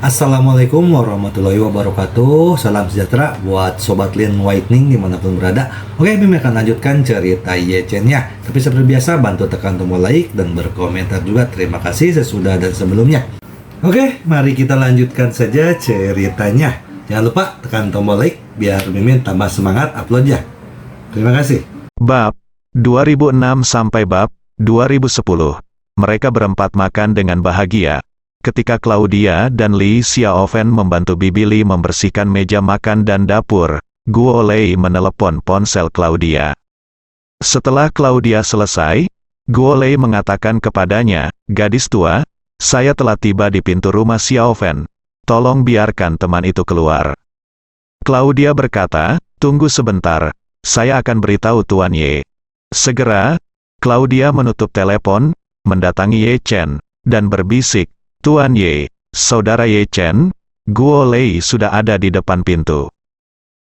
Assalamualaikum warahmatullahi wabarakatuh. Salam sejahtera buat Sobat Lin Whitening dimanapun berada. Oke, Bim akan lanjutkan cerita Yechen-nya. Tapi seperti biasa, bantu tekan tombol like dan berkomentar juga. Terima kasih sesudah dan sebelumnya. Oke, mari kita lanjutkan saja ceritanya. Jangan lupa tekan tombol like biar Mimin tambah semangat uploadnya. Terima kasih. Bab 2006 sampai bab 2010. Mereka berempat makan dengan bahagia. Ketika Claudia dan Li Xiaofen membantu Bibi Li membersihkan meja makan dan dapur, Guo Lei menelepon ponsel Claudia. Setelah Claudia selesai, Guo Lei mengatakan kepadanya, "Gadis tua, saya telah tiba di pintu rumah Xiaofen. Tolong biarkan teman itu keluar." Claudia berkata, "Tunggu sebentar, saya akan beritahu Tuan Ye." Segera, Claudia menutup telepon, mendatangi Ye Chen, dan berbisik, "Tuan Ye, Saudara Ye Chen, Guo Lei sudah ada di depan pintu."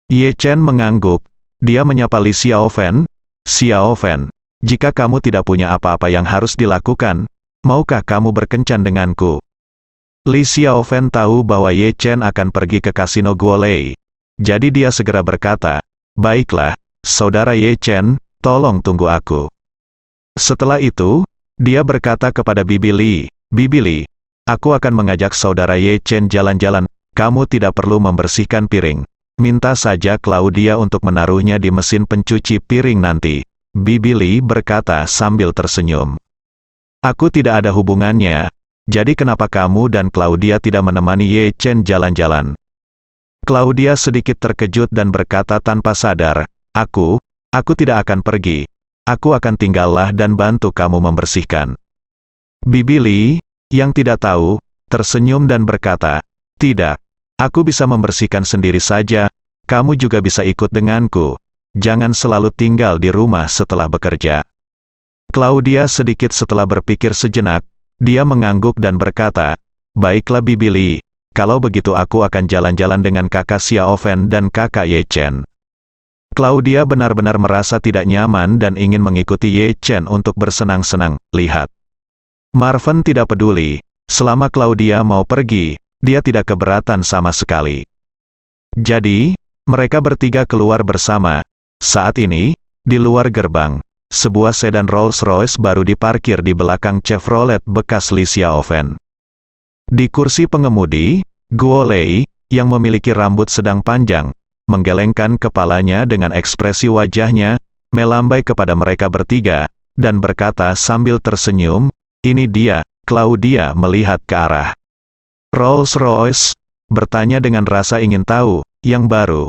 Ye Chen mengangguk. Dia menyapa Li Xiaofen. "Xiaofen, jika kamu tidak punya apa-apa yang harus dilakukan, maukah kamu berkencan denganku?" Li Xiaofen tahu bahwa Ye Chen akan pergi ke kasino Guo Lei. Jadi dia segera berkata, "Baiklah, Saudara Ye Chen, tolong tunggu aku." Setelah itu, dia berkata kepada Bibi Li, "Bibi Li, aku akan mengajak Saudara Ye Chen jalan-jalan, kamu tidak perlu membersihkan piring. Minta saja Claudia untuk menaruhnya di mesin pencuci piring nanti." Bibi Li berkata sambil tersenyum. "Aku tidak ada hubungannya, jadi kenapa kamu dan Claudia tidak menemani Ye Chen jalan-jalan?" Claudia sedikit terkejut dan berkata tanpa sadar, Aku tidak akan pergi. Aku akan tinggallah dan bantu kamu membersihkan." Bibi Li, yang tidak tahu, tersenyum dan berkata, "Tidak, aku bisa membersihkan sendiri saja, kamu juga bisa ikut denganku. Jangan selalu tinggal di rumah setelah bekerja." Claudia sedikit setelah berpikir sejenak, dia mengangguk dan berkata, "Baiklah Bibi Li, kalau begitu aku akan jalan-jalan dengan kakak Xiaofen dan kakak Ye Chen." Claudia benar-benar merasa tidak nyaman dan ingin mengikuti Ye Chen untuk bersenang-senang. Lihat. Marvin tidak peduli, selama Claudia mau pergi, dia tidak keberatan sama sekali. Jadi, mereka bertiga keluar bersama. Saat ini, di luar gerbang, sebuah sedan Rolls-Royce baru diparkir di belakang Chevrolet bekas Li Xiaofen. Di kursi pengemudi, Guo Lei, yang memiliki rambut sedang panjang, menggelengkan kepalanya dengan ekspresi wajahnya, melambai kepada mereka bertiga, dan berkata sambil tersenyum, "Ini dia." Claudia melihat ke arah Rolls-Royce, bertanya dengan rasa ingin tahu, "Yang baru?"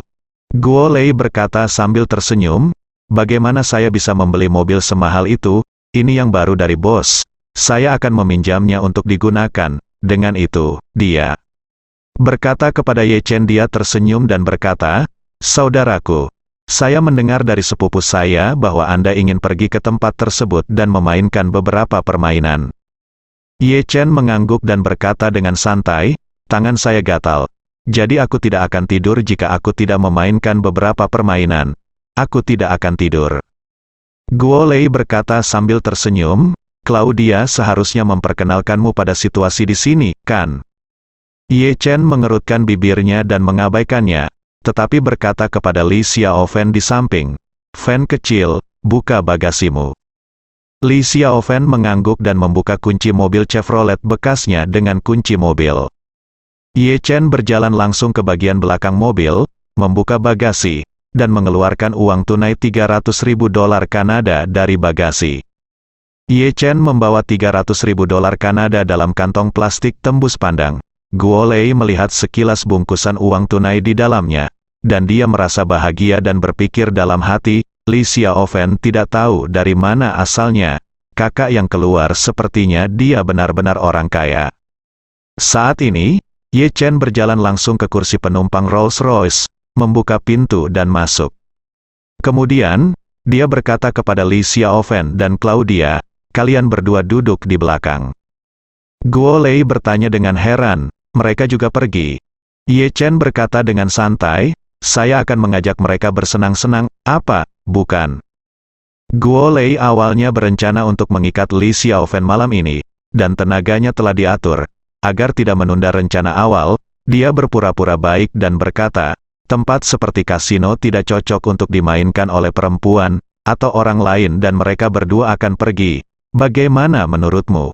Guo Lei berkata sambil tersenyum, "Bagaimana saya bisa membeli mobil semahal itu? Ini yang baru dari bos. Saya akan meminjamnya untuk digunakan." Dengan itu, dia berkata kepada Ye Chen. Dia tersenyum dan berkata, "Saudaraku, saya mendengar dari sepupu saya bahwa Anda ingin pergi ke tempat tersebut dan memainkan beberapa permainan." Ye Chen mengangguk dan berkata dengan santai, "Tangan saya gatal. Jadi aku tidak akan tidur jika aku tidak memainkan beberapa permainan. Aku tidak akan tidur." Guo Lei berkata sambil tersenyum, "Claudia seharusnya memperkenalkanmu pada situasi di sini, kan?" Ye Chen mengerutkan bibirnya dan mengabaikannya, tetapi berkata kepada Li Xiaofen di samping, "Fen kecil, buka bagasimu." Li Xiaofen mengangguk dan membuka kunci mobil Chevrolet bekasnya dengan kunci mobil. Ye Chen berjalan langsung ke bagian belakang mobil, membuka bagasi, dan mengeluarkan uang tunai $300.000 Kanada dari bagasi. Ye Chen membawa $300.000 Kanada dalam kantong plastik tembus pandang. Guo Lei melihat sekilas bungkusan uang tunai di dalamnya, dan dia merasa bahagia dan berpikir dalam hati, Li Xiaofen tidak tahu dari mana asalnya. Kakak yang keluar sepertinya dia benar-benar orang kaya. Saat ini, Ye Chen berjalan langsung ke kursi penumpang Rolls-Royce, membuka pintu dan masuk. Kemudian, dia berkata kepada Li Xiaofen dan Claudia, "Kalian berdua duduk di belakang." Guo Lei bertanya dengan heran, "Mereka juga pergi?" Ye Chen berkata dengan santai, "Saya akan mengajak mereka bersenang-senang." "Apa? Bukan." Guo Lei awalnya berencana untuk mengikat Li Xiaofen malam ini, dan tenaganya telah diatur. Agar tidak menunda rencana awal, dia berpura-pura baik dan berkata, tempat seperti kasino tidak cocok untuk dimainkan oleh perempuan atau orang lain dan mereka berdua akan pergi. Bagaimana menurutmu?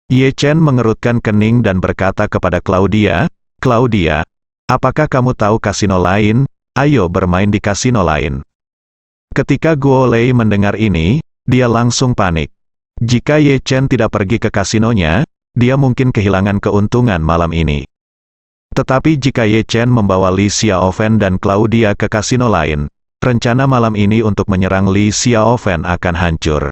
Ye Chen mengerutkan kening dan berkata kepada Claudia, Claudia, apakah kamu tahu kasino lain? Ayo bermain di kasino lain. Ketika Guo Lei mendengar ini, dia langsung panik. Jika Ye Chen tidak pergi ke kasinonya, dia mungkin kehilangan keuntungan malam ini. Tetapi jika Ye Chen membawa Li Xiaofen dan Claudia ke kasino lain, rencana malam ini untuk menyerang Li Xiaofen akan hancur.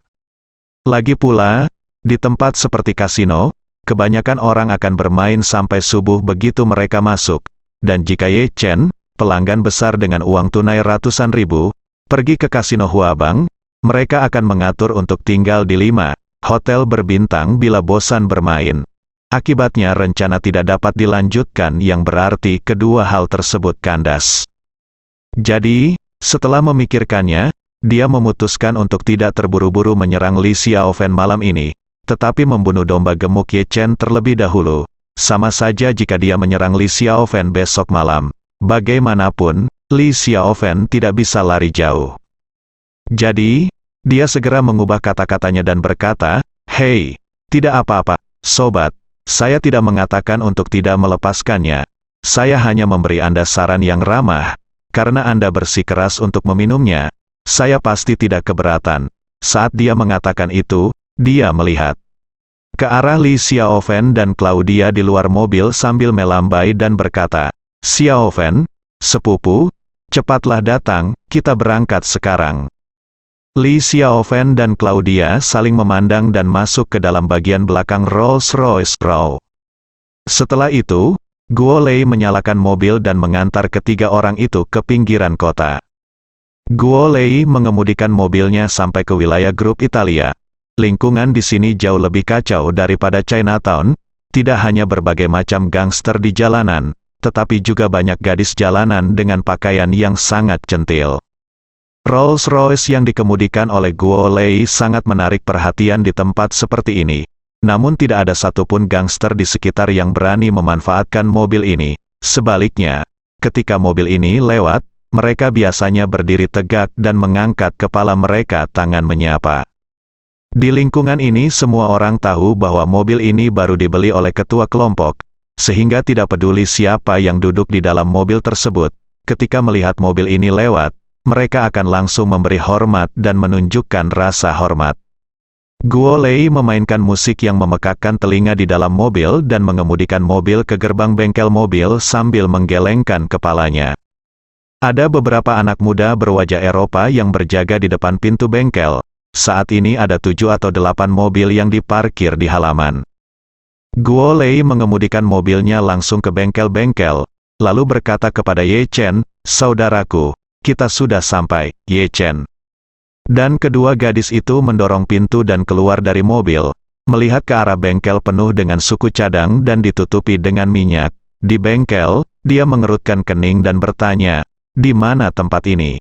Lagi pula, di tempat seperti kasino, kebanyakan orang akan bermain sampai subuh begitu mereka masuk, dan jika Ye Chen, pelanggan besar dengan uang tunai ratusan ribu, pergi ke kasino Huabang, mereka akan mengatur untuk tinggal di 5 hotel berbintang bila bosan bermain. Akibatnya rencana tidak dapat dilanjutkan yang berarti kedua hal tersebut kandas. Jadi, setelah memikirkannya, dia memutuskan untuk tidak terburu-buru menyerang Li Xiaofen malam ini, tetapi membunuh domba gemuk Ye Chen terlebih dahulu. Sama saja jika dia menyerang Li Xiaofen besok malam. Bagaimanapun, Li Xiaofen tidak bisa lari jauh. Jadi, dia segera mengubah kata-katanya dan berkata, "Hei, tidak apa-apa, sobat. Saya tidak mengatakan untuk tidak melepaskannya. Saya hanya memberi Anda saran yang ramah. Karena Anda bersikeras untuk meminumnya, saya pasti tidak keberatan." Saat dia mengatakan itu, dia melihat ke arah Li Xiaofen dan Claudia di luar mobil sambil melambai dan berkata, "Xiaofen, sepupu, cepatlah datang, kita berangkat sekarang." Li Xiaofen dan Claudia saling memandang dan masuk ke dalam bagian belakang Rolls-Royce Raw. Setelah itu, Guo Lei menyalakan mobil dan mengantar ketiga orang itu ke pinggiran kota. Guo Lei mengemudikan mobilnya sampai ke wilayah grup Italia. Lingkungan di sini jauh lebih kacau daripada Chinatown, tidak hanya berbagai macam gangster di jalanan, tetapi juga banyak gadis jalanan dengan pakaian yang sangat centil. Rolls-Royce yang dikemudikan oleh Guo Lei sangat menarik perhatian di tempat seperti ini. Namun tidak ada satupun gangster di sekitar yang berani memanfaatkan mobil ini. Sebaliknya, ketika mobil ini lewat, mereka biasanya berdiri tegak dan mengangkat kepala mereka tangan menyapa. Di lingkungan ini semua orang tahu bahwa mobil ini baru dibeli oleh ketua kelompok, sehingga tidak peduli siapa yang duduk di dalam mobil tersebut. Ketika melihat mobil ini lewat, mereka akan langsung memberi hormat dan menunjukkan rasa hormat. Guo Lei memainkan musik yang memekakkan telinga di dalam mobil dan mengemudikan mobil ke gerbang bengkel mobil sambil menggelengkan kepalanya. Ada beberapa anak muda berwajah Eropa yang berjaga di depan pintu bengkel. Saat ini ada 7 atau 8 mobil yang diparkir di halaman. Guo Lei mengemudikan mobilnya langsung ke bengkel-bengkel, lalu berkata kepada Ye Chen, "Saudaraku, kita sudah sampai, Ye Chen." Dan kedua gadis itu mendorong pintu dan keluar dari mobil, melihat ke arah bengkel penuh dengan suku cadang dan ditutupi dengan minyak. Di bengkel, dia mengerutkan kening dan bertanya, "Di mana tempat ini?"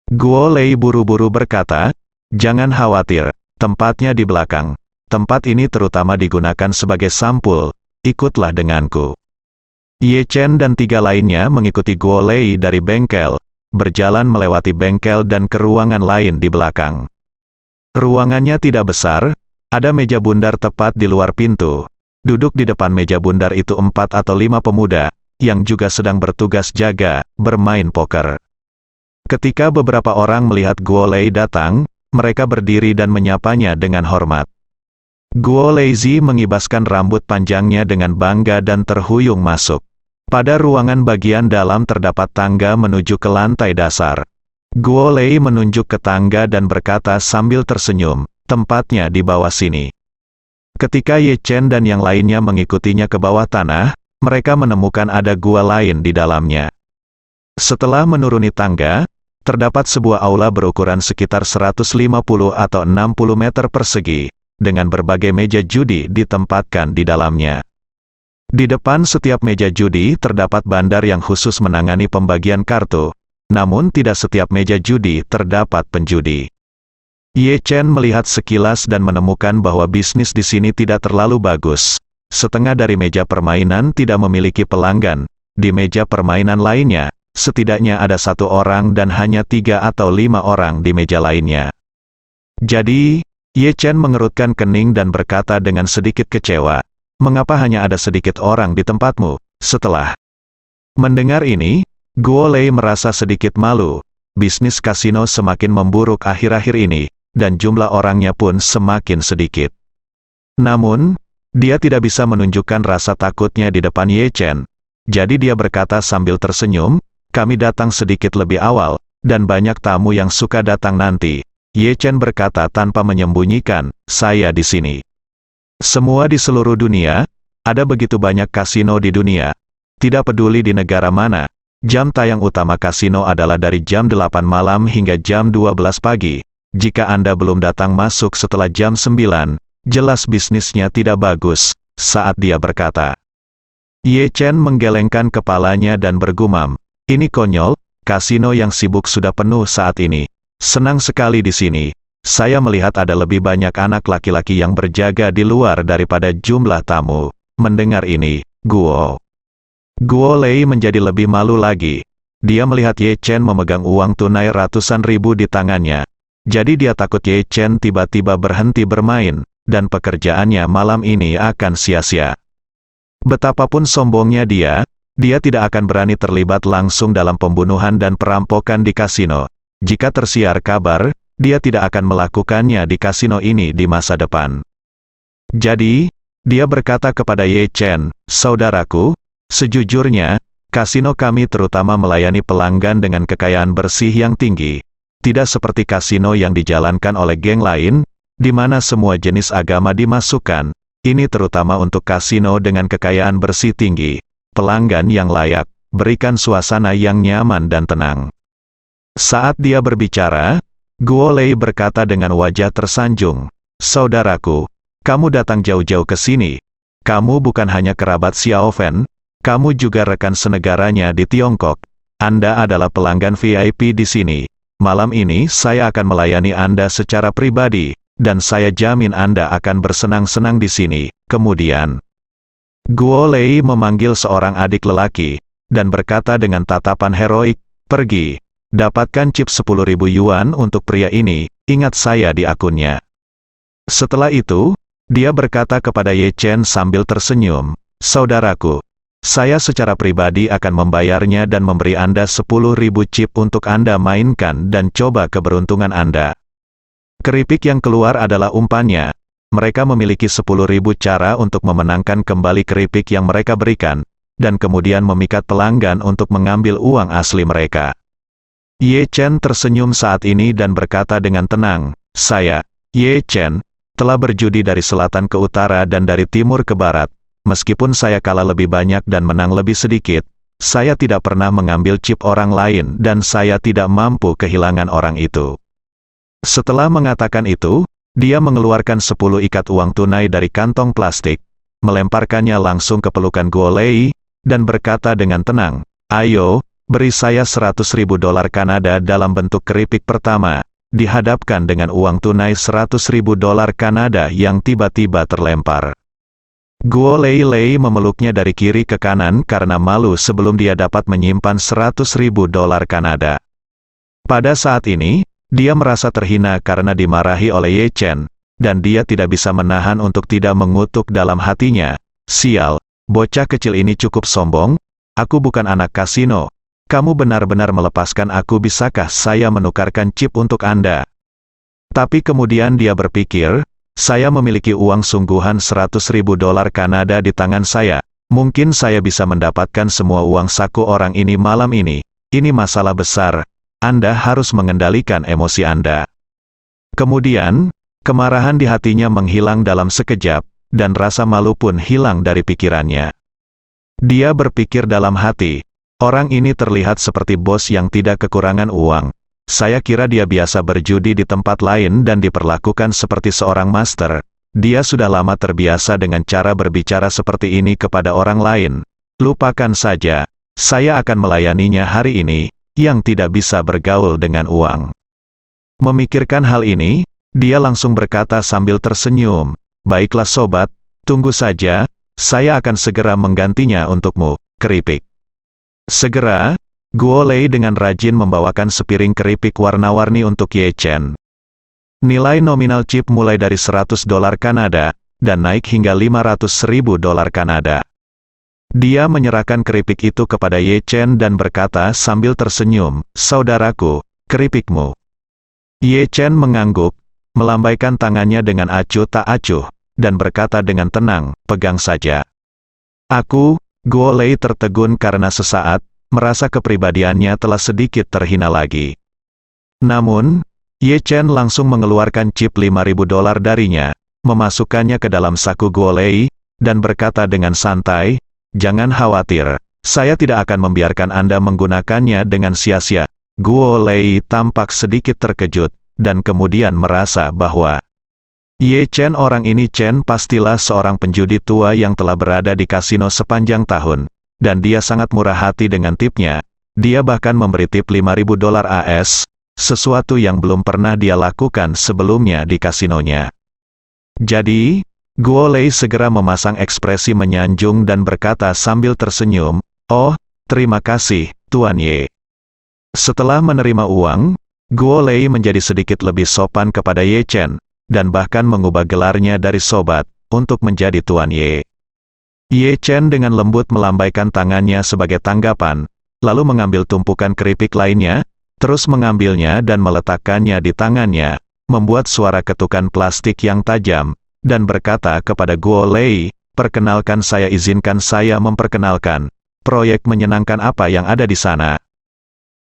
Guo Lei buru-buru berkata, "Jangan khawatir, tempatnya di belakang. Tempat ini terutama digunakan sebagai sampul, ikutlah denganku." Ye Chen dan 3 lainnya mengikuti Guo Lei dari bengkel, berjalan melewati bengkel dan ke ruangan lain di belakang. Ruangannya tidak besar, ada meja bundar tepat di luar pintu. Duduk di depan meja bundar itu 4 atau 5 pemuda, yang juga sedang bertugas jaga, bermain poker. Ketika beberapa orang melihat Guo Lei datang, mereka berdiri dan menyapanya dengan hormat. Guo Lei mengibaskan rambut panjangnya dengan bangga dan terhuyung masuk. Pada ruangan bagian dalam terdapat tangga menuju ke lantai dasar. Guo Lei menunjuk ke tangga dan berkata sambil tersenyum, "Tempatnya di bawah sini." Ketika Ye Chen dan yang lainnya mengikutinya ke bawah tanah, mereka menemukan ada gua lain di dalamnya. Setelah menuruni tangga, terdapat sebuah aula berukuran sekitar 150 atau 60 meter persegi, dengan berbagai meja judi ditempatkan di dalamnya. Di depan setiap meja judi terdapat bandar yang khusus menangani pembagian kartu, namun tidak setiap meja judi terdapat penjudi. Ye Chen melihat sekilas dan menemukan bahwa bisnis di sini tidak terlalu bagus. setengah dari meja permainan tidak memiliki pelanggan. Di meja permainan lainnya, setidaknya ada 1 orang dan hanya 3 atau 5 orang di meja lainnya. Jadi, Ye Chen mengerutkan kening dan berkata dengan sedikit kecewa, "Mengapa hanya ada sedikit orang di tempatmu?" Setelah mendengar ini, Guo Lei merasa sedikit malu. Bisnis kasino semakin memburuk akhir-akhir ini, dan jumlah orangnya pun semakin sedikit. Namun, dia tidak bisa menunjukkan rasa takutnya di depan Ye Chen. Jadi dia berkata sambil tersenyum, "Kami datang sedikit lebih awal, dan banyak tamu yang suka datang nanti." Ye Chen berkata tanpa menyembunyikan, "Saya di sini." Semua di seluruh dunia, ada begitu banyak kasino di dunia. Tidak peduli di negara mana, jam tayang utama kasino adalah dari jam 8 malam hingga jam 12 pagi. Jika Anda belum datang masuk setelah jam 9, jelas bisnisnya tidak bagus, saat dia berkata. Ye Chen menggelengkan kepalanya dan bergumam, "Ini konyol, kasino yang sibuk sudah penuh saat ini. Senang sekali di sini. Saya melihat ada lebih banyak anak laki-laki yang berjaga di luar daripada jumlah tamu." Mendengar ini, Guo Lei menjadi lebih malu lagi. Dia melihat Ye Chen memegang uang tunai ratusan ribu di tangannya. Jadi dia takut Ye Chen tiba-tiba berhenti bermain, dan pekerjaannya malam ini akan sia-sia. Betapapun sombongnya dia tidak akan berani terlibat langsung dalam pembunuhan dan perampokan di kasino. Jika tersiar kabar, dia tidak akan melakukannya di kasino ini di masa depan. Jadi, dia berkata kepada Ye Chen, "Saudaraku, sejujurnya, kasino kami terutama melayani pelanggan dengan kekayaan bersih yang tinggi. Tidak seperti kasino yang dijalankan oleh geng lain, di mana semua jenis agama dimasukkan. Ini terutama untuk kasino dengan kekayaan bersih tinggi, pelanggan yang layak, berikan suasana yang nyaman dan tenang." Saat dia berbicara, Guo Lei berkata dengan wajah tersanjung, "Saudaraku, kamu datang jauh-jauh ke sini. Kamu bukan hanya kerabat Xiao Fen, kamu juga rekan senegaranya di Tiongkok. Anda adalah pelanggan VIP di sini. Malam ini saya akan melayani Anda secara pribadi, dan saya jamin Anda akan bersenang-senang di sini." Kemudian, Guo Lei memanggil seorang adik lelaki, dan berkata dengan tatapan heroik, "Pergi, dapatkan chip 10.000 yuan untuk pria ini, ingat saya di akunnya." Setelah itu, dia berkata kepada Ye Chen sambil tersenyum, "Saudaraku, saya secara pribadi akan membayarnya dan memberi Anda 10.000 chip untuk Anda mainkan dan coba keberuntungan Anda." Keripik yang keluar adalah umpannya. Mereka memiliki 10.000 cara untuk memenangkan kembali keripik yang mereka berikan, dan kemudian memikat pelanggan untuk mengambil uang asli mereka. Ye Chen tersenyum saat ini dan berkata dengan tenang, "Saya, Ye Chen, telah berjudi dari selatan ke utara dan dari timur ke barat. Meskipun saya kalah lebih banyak dan menang lebih sedikit, saya tidak pernah mengambil chip orang lain dan saya tidak mampu kehilangan orang itu." Setelah mengatakan itu, dia mengeluarkan 10 ikat uang tunai dari kantong plastik, melemparkannya langsung ke pelukan Guo Lei, dan berkata dengan tenang, "Ayo, beri saya 100.000 dolar Kanada dalam bentuk keripik pertama." Dihadapkan dengan uang tunai 100.000 dolar Kanada yang tiba-tiba terlempar. Guo Lei memeluknya dari kiri ke kanan karena malu sebelum dia dapat menyimpan 100.000 dolar Kanada. Pada saat ini, dia merasa terhina karena dimarahi oleh Ye Chen, dan dia tidak bisa menahan untuk tidak mengutuk dalam hatinya, "Sial, bocah kecil ini cukup sombong. Aku bukan anak kasino. Kamu benar-benar melepaskan aku. Bisakah saya menukarkan chip untuk Anda?" Tapi kemudian dia berpikir, "Saya memiliki uang sungguhan 100.000 dolar Kanada di tangan saya. Mungkin saya bisa mendapatkan semua uang saku orang ini malam ini. Ini masalah besar. Anda harus mengendalikan emosi Anda." Kemudian, kemarahan di hatinya menghilang dalam sekejap, dan rasa malu pun hilang dari pikirannya. Dia berpikir dalam hati, "Orang ini terlihat seperti bos yang tidak kekurangan uang. Saya kira dia biasa berjudi di tempat lain dan diperlakukan seperti seorang master. Dia sudah lama terbiasa dengan cara berbicara seperti ini kepada orang lain. Lupakan saja, saya akan melayaninya hari ini, yang tidak bisa bergaul dengan uang." Memikirkan hal ini, dia langsung berkata sambil tersenyum, "Baiklah sobat, tunggu saja, Saya akan segera menggantinya untukmu, keripik. Segera, Guo Lei dengan rajin membawakan sepiring keripik warna-warni untuk Ye Chen. Nilai nominal chip mulai dari $100 Kanada, dan naik hingga $500.000 Kanada. Dia menyerahkan keripik itu kepada Ye Chen dan berkata sambil tersenyum, "Saudaraku, keripikmu." Ye Chen mengangguk, melambaikan tangannya dengan acuh tak acuh, dan berkata dengan tenang, "Pegang saja." Aku, Guo Lei tertegun karena sesaat, merasa kepribadiannya telah sedikit terhina lagi. Namun, Ye Chen langsung mengeluarkan chip $5.000 darinya, memasukkannya ke dalam saku Guo Lei, dan berkata dengan santai, "Jangan khawatir, saya tidak akan membiarkan Anda menggunakannya dengan sia-sia." Guo Lei tampak sedikit terkejut, dan kemudian merasa bahwa Ye Chen orang ini Chen pastilah seorang penjudi tua yang telah berada di kasino sepanjang tahun, dan dia sangat murah hati dengan tipnya. Dia bahkan memberi tip $5.000 AS, sesuatu yang belum pernah dia lakukan sebelumnya di kasinonya. Jadi, Guo Lei segera memasang ekspresi menyanjung dan berkata sambil tersenyum, "Oh, terima kasih, Tuan Ye." Setelah menerima uang, Guo Lei menjadi sedikit lebih sopan kepada Ye Chen, dan bahkan mengubah gelarnya dari sobat, untuk menjadi Tuan Ye. Ye Chen dengan lembut melambaikan tangannya sebagai tanggapan, lalu mengambil tumpukan keripik lainnya, terus mengambilnya dan meletakkannya di tangannya, membuat suara ketukan plastik yang tajam, dan berkata kepada Guo Lei, "Perkenalkan izinkan saya memperkenalkan. Proyek menyenangkan apa yang ada di sana?"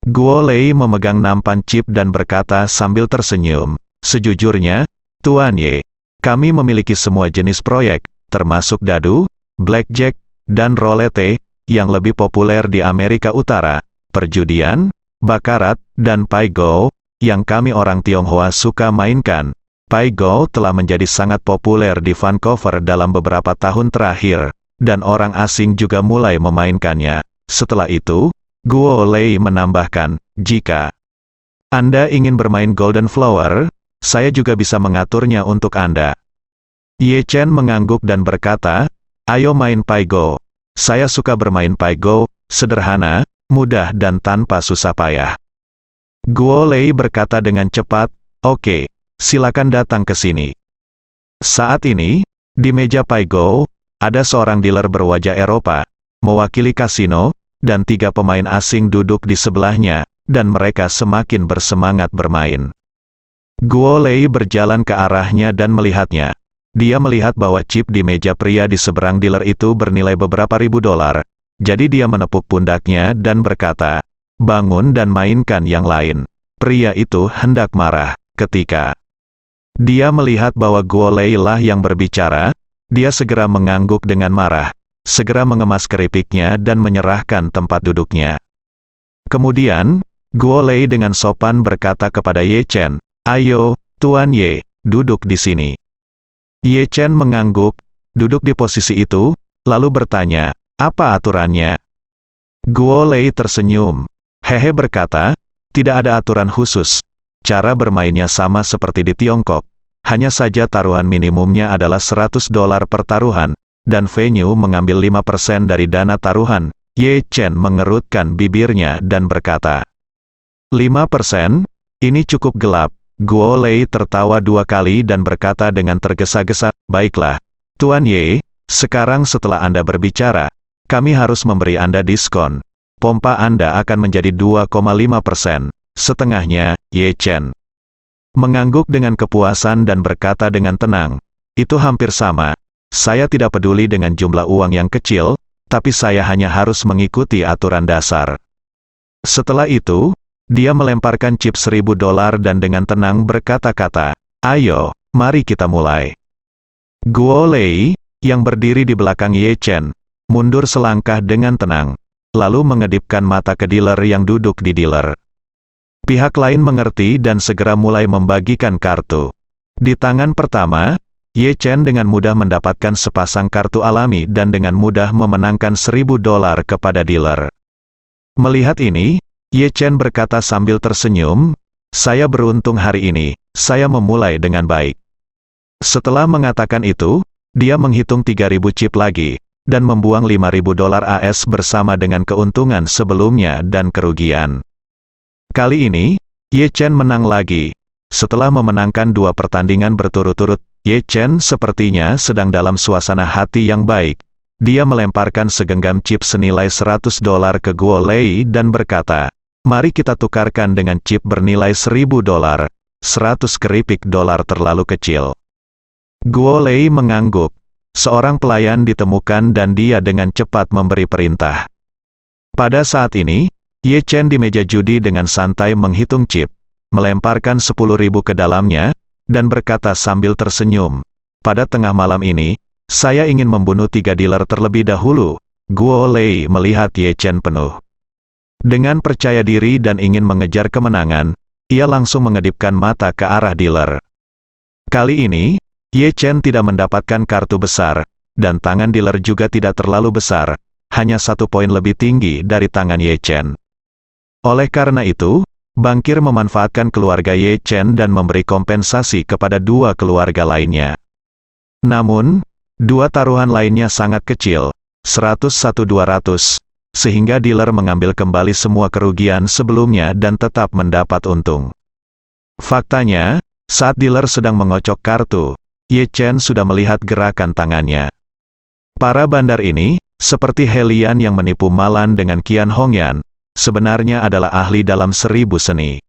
Guo Lei memegang nampan chip dan berkata sambil tersenyum, "Sejujurnya, Tuan Ye, kami memiliki semua jenis proyek, termasuk dadu, blackjack, dan roulette, yang lebih populer di Amerika Utara, perjudian, bakarat, dan paigo, yang kami orang Tionghoa suka mainkan. Paigo telah menjadi sangat populer di Vancouver dalam beberapa tahun terakhir, dan orang asing juga mulai memainkannya." Setelah itu, Guo Lei menambahkan, "Jika Anda ingin bermain Golden Flower, saya juga bisa mengaturnya untuk Anda." Ye Chen mengangguk dan berkata, "Ayo main paigo. Saya suka bermain paigo, sederhana, mudah dan tanpa susah payah." Guo Lei berkata dengan cepat, "Oke, silakan datang ke sini." Saat ini, di meja paigo, ada seorang dealer berwajah Eropa, mewakili kasino, dan 3 pemain asing duduk di sebelahnya, dan mereka semakin bersemangat bermain. Guo Lei berjalan ke arahnya dan melihatnya. Dia melihat bahwa chip di meja pria di seberang dealer itu bernilai beberapa ribu dolar. Jadi dia menepuk pundaknya dan berkata, "Bangun dan mainkan yang lain." Pria itu hendak marah. Ketika dia melihat bahwa Guo Lei lah yang berbicara, dia segera mengangguk dengan marah, segera mengemas keripiknya dan menyerahkan tempat duduknya. Kemudian, Guo Lei dengan sopan berkata kepada Ye Chen, "Ayo, Tuan Ye, duduk di sini." Ye Chen mengangguk, duduk di posisi itu, lalu bertanya, "Apa aturannya?" Guo Lei tersenyum. Hehe berkata, "Tidak ada aturan khusus. Cara bermainnya sama seperti di Tiongkok. Hanya saja taruhan minimumnya adalah $100 per taruhan, dan venue mengambil 5% dari dana taruhan." Ye Chen mengerutkan bibirnya dan berkata, "5%? Ini cukup gelap." Guo Lei tertawa 2 kali dan berkata dengan tergesa-gesa, "Baiklah, Tuan Ye, sekarang setelah Anda berbicara, kami harus memberi Anda diskon. Pompa Anda akan menjadi 2,5%, setengahnya." Ye Chen mengangguk dengan kepuasan dan berkata dengan tenang, "Itu hampir sama. Saya tidak peduli dengan jumlah uang yang kecil, tapi saya hanya harus mengikuti aturan dasar." Setelah itu, dia melemparkan chip $1.000 dan dengan tenang berkata-kata, "Ayo, mari kita mulai." Guo Lei, yang berdiri di belakang Ye Chen, mundur selangkah dengan tenang, lalu mengedipkan mata ke dealer yang duduk di dealer. Pihak lain mengerti dan segera mulai membagikan kartu. Di tangan pertama, Ye Chen dengan mudah mendapatkan sepasang kartu alami dan dengan mudah memenangkan $1.000 kepada dealer. Melihat ini, Ye Chen berkata sambil tersenyum, "Saya beruntung hari ini, saya memulai dengan baik." Setelah mengatakan itu, Dia menghitung 3.000 chip lagi, dan membuang $5.000 AS bersama dengan keuntungan sebelumnya dan kerugian. Kali ini, Ye Chen menang lagi. Setelah memenangkan 2 pertandingan berturut-turut, Ye Chen sepertinya sedang dalam suasana hati yang baik. Dia melemparkan segenggam chip senilai $100 ke Guo Lei dan berkata, "Mari kita tukarkan dengan chip bernilai $1.000. 100 keripik dolar terlalu kecil." Guo Lei mengangguk. Seorang pelayan ditemukan dan dia dengan cepat memberi perintah. Pada saat ini, Ye Chen di meja judi dengan santai menghitung chip, melemparkan 10.000 ke dalamnya, dan berkata sambil tersenyum, "Pada tengah malam ini, saya ingin membunuh 3 dealer terlebih dahulu." Guo Lei melihat Ye Chen penuh dengan percaya diri dan ingin mengejar kemenangan. Ia langsung mengedipkan mata ke arah dealer. Kali ini, Ye Chen tidak mendapatkan kartu besar, dan tangan dealer juga tidak terlalu besar, hanya 1 poin lebih tinggi dari tangan Ye Chen. Oleh karena itu, bankir memanfaatkan keluarga Ye Chen dan memberi kompensasi kepada 2 keluarga lainnya. Namun, 2 taruhan lainnya sangat kecil, 101-200, sehingga dealer mengambil kembali semua kerugian sebelumnya dan tetap mendapat untung. Faktanya, saat dealer sedang mengocok kartu, Ye Chen sudah melihat gerakan tangannya. Para bandar ini, seperti Helian yang menipu Malan dengan Qian Hongyan, sebenarnya adalah ahli dalam 1000 seni.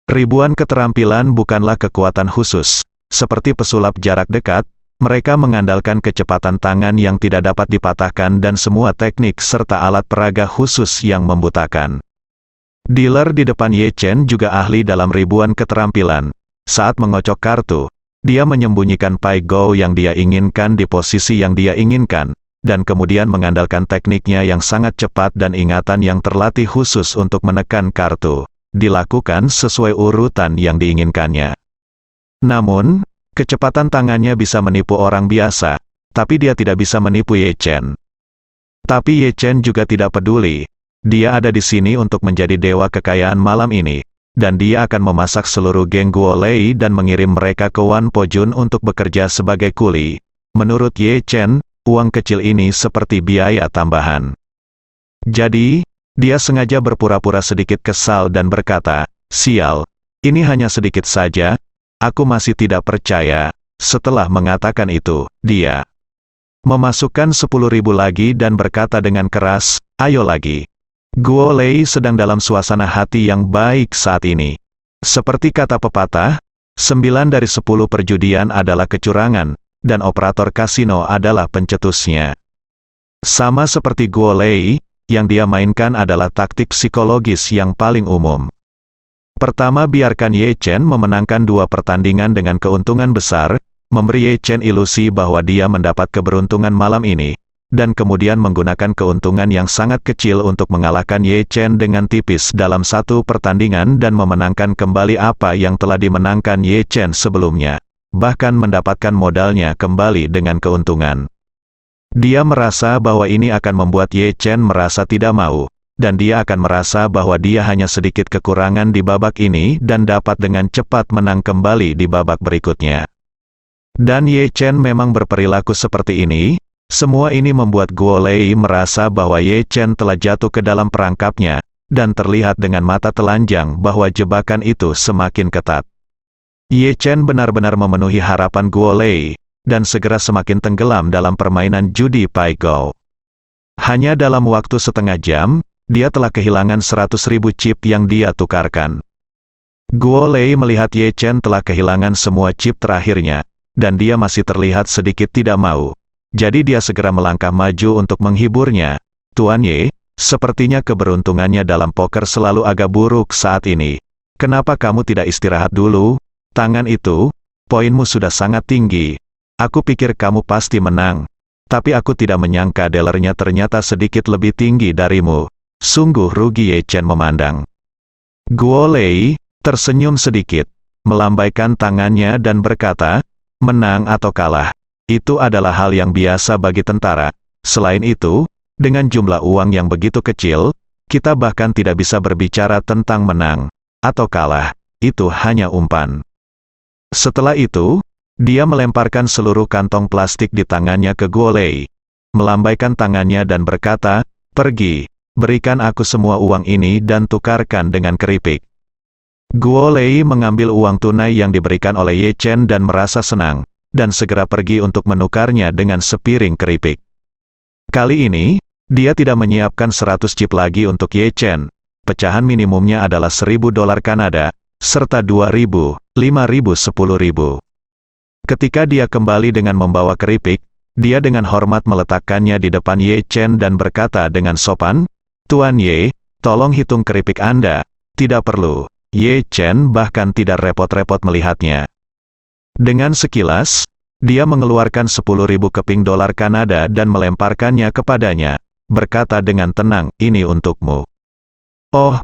Ribuan keterampilan bukanlah kekuatan khusus. Seperti pesulap jarak dekat, mereka mengandalkan kecepatan tangan yang tidak dapat dipatahkan dan semua teknik serta alat peraga khusus yang membutakan. Dealer di depan Ye Chen juga ahli dalam ribuan keterampilan. Saat mengocok kartu, dia menyembunyikan Pai Gou yang dia inginkan di posisi yang dia inginkan, dan kemudian mengandalkan tekniknya yang sangat cepat dan ingatan yang terlatih khusus untuk menekan kartu, dilakukan sesuai urutan yang diinginkannya. Namun, kecepatan tangannya bisa menipu orang biasa, tapi dia tidak bisa menipu Ye Chen. Tapi Ye Chen juga tidak peduli. Dia ada di sini untuk menjadi dewa kekayaan malam ini, dan dia akan memasak seluruh geng Guo Lei dan mengirim mereka ke Wan Po Jun untuk bekerja sebagai kuli. Menurut Ye Chen, uang kecil ini seperti biaya tambahan. Jadi, dia sengaja berpura-pura sedikit kesal dan berkata, "Sial, ini hanya sedikit saja, aku masih tidak percaya." Setelah mengatakan itu, dia memasukkan 10.000 lagi dan berkata dengan keras, "Ayo lagi." Guo Lei sedang dalam suasana hati yang baik saat ini. Seperti kata pepatah, 9 dari 10 perjudian adalah kecurangan, dan operator kasino adalah pencetusnya. Sama seperti Guo Lei, yang dia mainkan adalah taktik psikologis yang paling umum. Pertama, biarkan Ye Chen memenangkan 2 pertandingan dengan keuntungan besar, memberi Ye Chen ilusi bahwa dia mendapat keberuntungan malam ini, dan kemudian menggunakan keuntungan yang sangat kecil untuk mengalahkan Ye Chen dengan tipis dalam 1 pertandingan dan memenangkan kembali apa yang telah dimenangkan Ye Chen sebelumnya, bahkan mendapatkan modalnya kembali dengan keuntungan. Dia merasa bahwa ini akan membuat Ye Chen merasa tidak mau, dan dia akan merasa bahwa dia hanya sedikit kekurangan di babak ini dan dapat dengan cepat menang kembali di babak berikutnya. Dan Ye Chen memang berperilaku seperti ini. Semua ini membuat Guo Lei merasa bahwa Ye Chen telah jatuh ke dalam perangkapnya, dan terlihat dengan mata telanjang bahwa jebakan itu semakin ketat. Ye Chen benar-benar memenuhi harapan Guo Lei, dan segera semakin tenggelam dalam permainan judi Pai Gou. Hanya dalam waktu setengah jam, dia telah kehilangan 100.000 chip yang dia tukarkan. Guo Lei melihat Ye Chen telah kehilangan semua chip terakhirnya, dan dia masih terlihat sedikit tidak mau. Jadi dia segera melangkah maju untuk menghiburnya. "Tuan Ye, sepertinya keberuntungannya dalam poker selalu agak buruk saat ini. Kenapa kamu tidak istirahat dulu? Tangan itu, poinmu sudah sangat tinggi. Aku pikir kamu pasti menang. Tapi aku tidak menyangka dealernya ternyata sedikit lebih tinggi darimu." Sungguh rugi, Ye Chen memandang. Guo Lei tersenyum sedikit, melambaikan tangannya dan berkata, "Menang atau kalah, itu adalah hal yang biasa bagi tentara. Selain itu, dengan jumlah uang yang begitu kecil, kita bahkan tidak bisa berbicara tentang menang atau kalah, itu hanya umpan." Setelah itu, Dia melemparkan seluruh kantong plastik di tangannya ke Guo Lei. Melambaikan tangannya dan berkata, "Pergi, berikan aku semua uang ini dan tukarkan dengan keripik." Guo Lei mengambil uang tunai yang diberikan oleh Ye Chen dan merasa senang, dan segera pergi untuk menukarnya dengan sepiring keripik. Kali ini, dia tidak menyiapkan 100 chip lagi untuk Ye Chen. Pecahan minimumnya adalah $1.000 Kanada, serta 2.000, 5.000, 10.000. Ketika dia kembali dengan membawa keripik, dia dengan hormat meletakkannya di depan Ye Chen dan berkata dengan sopan, "Tuan Ye, tolong hitung keripik Anda." "Tidak perlu." Ye Chen bahkan tidak repot-repot melihatnya. Dengan sekilas, dia mengeluarkan 10.000 keping dolar Kanada dan melemparkannya kepadanya, berkata dengan tenang, "Ini untukmu." "Oh,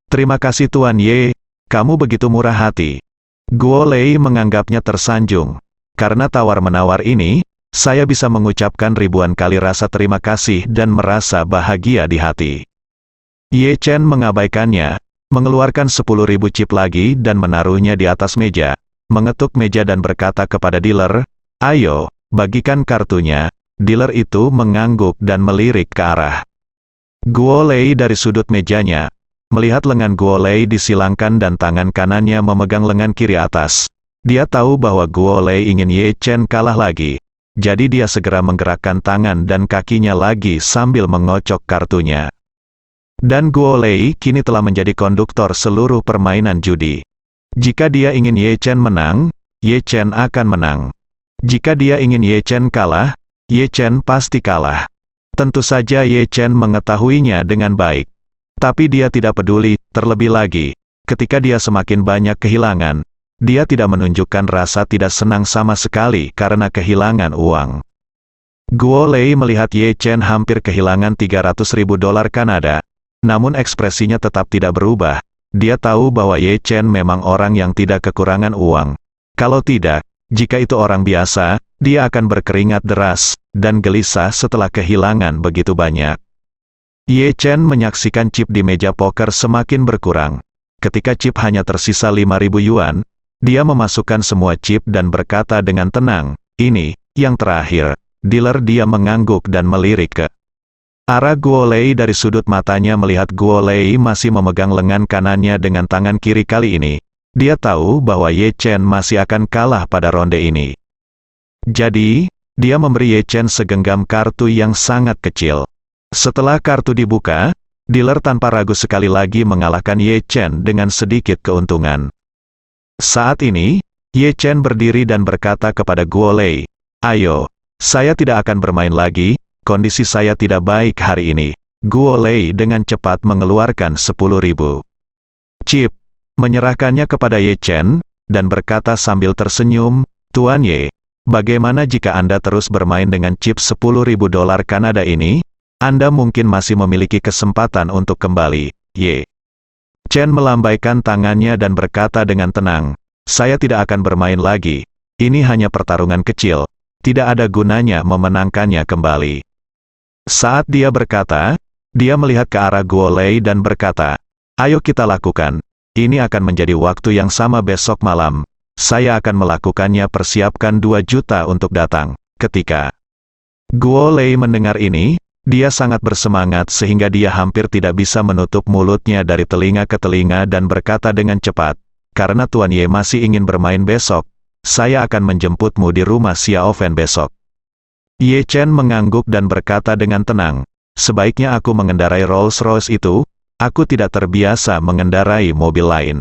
terima kasih Tuan Ye, kamu begitu murah hati." Guo Lei menganggapnya tersanjung. Karena tawar-menawar ini, saya bisa mengucapkan ribuan kali rasa terima kasih dan merasa bahagia di hati. Ye Chen mengabaikannya, mengeluarkan 10.000 chip lagi dan menaruhnya di atas meja, mengetuk meja dan berkata kepada dealer, "Ayo, bagikan kartunya." Dealer itu mengangguk dan melirik ke arah Guo Lei dari sudut mejanya. Melihat lengan Guo Lei disilangkan dan tangan kanannya memegang lengan kiri atas, dia tahu bahwa Guo Lei ingin Ye Chen kalah lagi. Jadi dia segera menggerakkan tangan dan kakinya lagi sambil mengocok kartunya. Dan Guo Lei kini telah menjadi konduktor seluruh permainan judi. Jika dia ingin Ye Chen menang, Ye Chen akan menang. Jika dia ingin Ye Chen kalah, Ye Chen pasti kalah. Tentu saja Ye Chen mengetahuinya dengan baik. Tapi dia tidak peduli, terlebih lagi, ketika dia semakin banyak kehilangan, dia tidak menunjukkan rasa tidak senang sama sekali karena kehilangan uang. Guo Lei melihat Ye Chen hampir kehilangan $300.000 Kanada. Namun ekspresinya tetap tidak berubah. Dia tahu bahwa Ye Chen memang orang yang tidak kekurangan uang. Kalau tidak, jika itu orang biasa, dia akan berkeringat deras dan gelisah setelah kehilangan begitu banyak. Ye Chen menyaksikan chip di meja poker semakin berkurang. Ketika chip hanya tersisa 5.000 yuan, dia memasukkan semua chip dan berkata dengan tenang, "Ini, yang terakhir." Dealer dia mengangguk dan melirik ke arah Guo Lei dari sudut matanya. Melihat Guo Lei masih memegang lengan kanannya dengan tangan kiri kali ini, dia tahu bahwa Ye Chen masih akan kalah pada ronde ini. Jadi, dia memberi Ye Chen segenggam kartu yang sangat kecil. Setelah kartu dibuka, dealer tanpa ragu sekali lagi mengalahkan Ye Chen dengan sedikit keuntungan. Saat ini, Ye Chen berdiri dan berkata kepada Guo Lei, "Ayo, saya tidak akan bermain lagi. Kondisi saya tidak baik hari ini." Guo Lei dengan cepat mengeluarkan 10.000 chip, menyerahkannya kepada Ye Chen, dan berkata sambil tersenyum, "Tuan Ye, bagaimana jika Anda terus bermain dengan chip $10.000 Kanada ini? Anda mungkin masih memiliki kesempatan untuk kembali." Ye Chen melambaikan tangannya dan berkata dengan tenang, "Saya tidak akan bermain lagi. Ini hanya pertarungan kecil. Tidak ada gunanya memenangkannya kembali." Saat dia berkata, dia melihat ke arah Guo Lei dan berkata, "Ayo kita lakukan. Ini akan menjadi waktu yang sama besok malam. Saya akan melakukannya. Persiapkan 2 juta untuk datang." Ketika Guo Lei mendengar ini, dia sangat bersemangat sehingga dia hampir tidak bisa menutup mulutnya dari telinga ke telinga dan berkata dengan cepat, "Karena Tuan Ye masih ingin bermain besok, saya akan menjemputmu di rumah Xiaofen besok." Ye Chen mengangguk dan berkata dengan tenang, "Sebaiknya aku mengendarai Rolls-Royce itu, aku tidak terbiasa mengendarai mobil lain."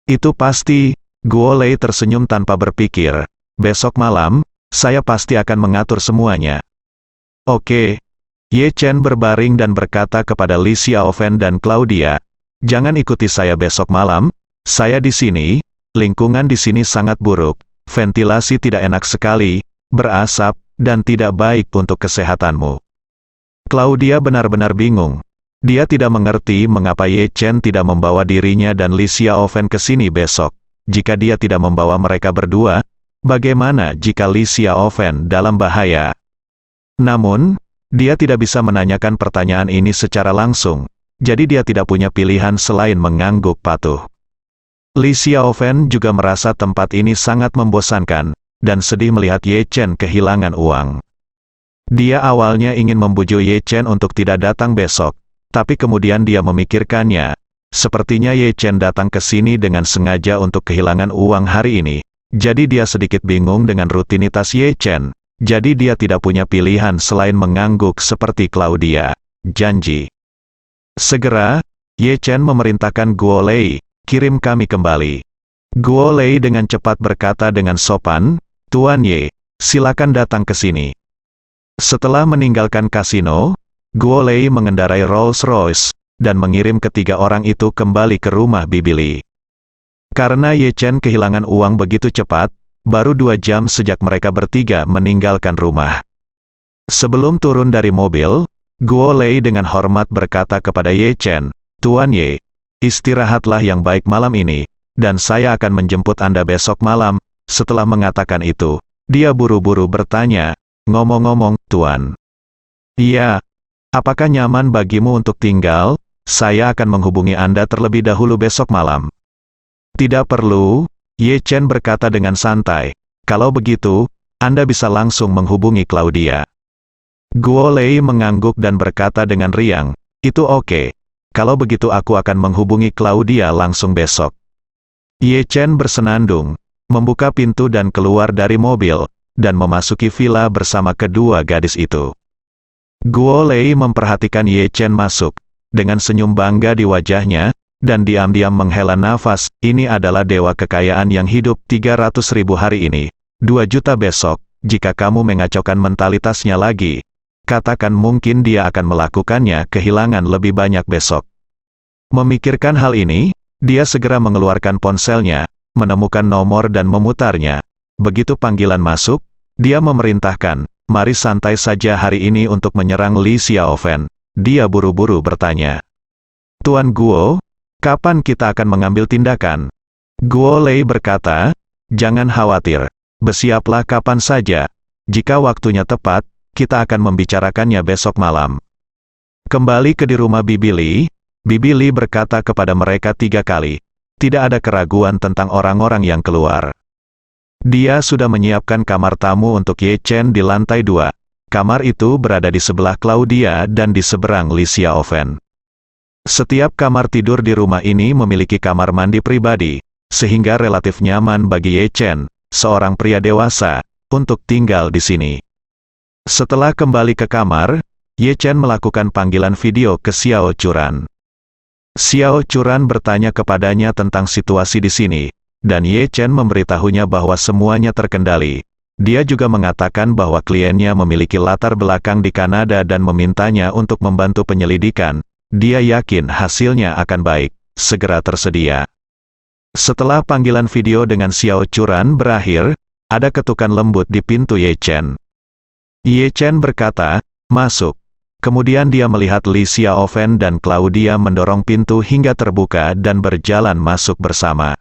"Itu pasti." Guo Lei tersenyum tanpa berpikir, "Besok malam, saya pasti akan mengatur semuanya." "Oke." Ye Chen berbaring dan berkata kepada Li Xiaofen dan Claudia, "Jangan ikuti saya besok malam, saya di sini, lingkungan di sini sangat buruk, ventilasi tidak enak sekali, berasap, dan tidak baik untuk kesehatanmu." Claudia benar-benar bingung. Dia tidak mengerti mengapa Ye Chen tidak membawa dirinya dan Li Xiaofen ke sini besok. Jika dia tidak membawa mereka berdua, bagaimana jika Li Xiaofen dalam bahaya? Namun, dia tidak bisa menanyakan pertanyaan ini secara langsung, jadi dia tidak punya pilihan selain mengangguk patuh. Li Xiaofen juga merasa tempat ini sangat membosankan. dan sedih melihat Ye Chen kehilangan uang. Dia awalnya ingin membujuk Ye Chen untuk tidak datang besok, tapi kemudian dia memikirkannya. Sepertinya Ye Chen datang ke sini dengan sengaja untuk kehilangan uang hari ini. Jadi dia sedikit bingung dengan rutinitas Ye Chen. Jadi dia tidak punya pilihan selain mengangguk seperti Claudia. Janji. Segera, Ye Chen memerintahkan Guo Lei, kirim kami kembali. Guo Lei dengan cepat berkata dengan sopan, Tuan Ye, silakan datang ke sini. Setelah meninggalkan kasino, Guo Lei mengendarai Rolls-Royce, dan mengirim ketiga orang itu kembali ke rumah Bibi Li. Karena Ye Chen kehilangan uang begitu cepat, baru 2 jam sejak mereka bertiga meninggalkan rumah. Sebelum turun dari mobil, Guo Lei dengan hormat berkata kepada Ye Chen, Tuan Ye, istirahatlah yang baik malam ini, dan saya akan menjemput Anda besok malam. Setelah mengatakan itu, dia buru-buru bertanya, ngomong-ngomong, Tuan. Iya, apakah nyaman bagimu untuk tinggal? Saya akan menghubungi Anda terlebih dahulu besok malam. Tidak perlu, Ye Chen berkata dengan santai. Kalau begitu, Anda bisa langsung menghubungi Claudia. Guo Lei mengangguk dan berkata dengan riang, itu oke. Kalau begitu aku akan menghubungi Claudia langsung besok. Ye Chen bersenandung, membuka pintu dan keluar dari mobil, dan memasuki villa bersama kedua gadis itu. Guo Lei memperhatikan Ye Chen masuk, dengan senyum bangga di wajahnya, dan diam-diam menghela nafas. Ini adalah dewa kekayaan yang hidup 300.000 hari ini, 2 juta besok. Jika kamu mengacaukan mentalitasnya lagi, katakan mungkin dia akan melakukannya kehilangan lebih banyak besok. Memikirkan hal ini, dia segera mengeluarkan ponselnya, menemukan nomor dan memutarnya. Begitu panggilan masuk, dia memerintahkan, mari santai saja hari ini untuk menyerang Li Xiaofen. Dia buru-buru bertanya. Tuan Guo, kapan kita akan mengambil tindakan? Guo Lei berkata, jangan khawatir, bersiaplah kapan saja. Jika waktunya tepat, kita akan membicarakannya besok malam. Kembali ke di rumah Bibi Li berkata kepada mereka 3 kali. Tidak ada keraguan tentang orang-orang yang keluar. Dia sudah menyiapkan kamar tamu untuk Ye Chen di lantai 2. Kamar itu berada di sebelah Claudia dan di seberang Li Xiaofen. Setiap kamar tidur di rumah ini memiliki kamar mandi pribadi, sehingga relatif nyaman bagi Ye Chen, seorang pria dewasa, untuk tinggal di sini. Setelah kembali ke kamar, Ye Chen melakukan panggilan video ke Xiao Churan. Xiao Churan bertanya kepadanya tentang situasi di sini, dan Ye Chen memberitahunya bahwa semuanya terkendali. Dia juga mengatakan bahwa kliennya memiliki latar belakang di Kanada dan memintanya untuk membantu penyelidikan. Dia yakin hasilnya akan baik, segera tersedia. Setelah panggilan video dengan Xiao Churan berakhir, ada ketukan lembut di pintu Ye Chen. Ye Chen berkata, masuk. Kemudian dia melihat Li Xiaofen dan Claudia mendorong pintu hingga terbuka dan berjalan masuk bersama.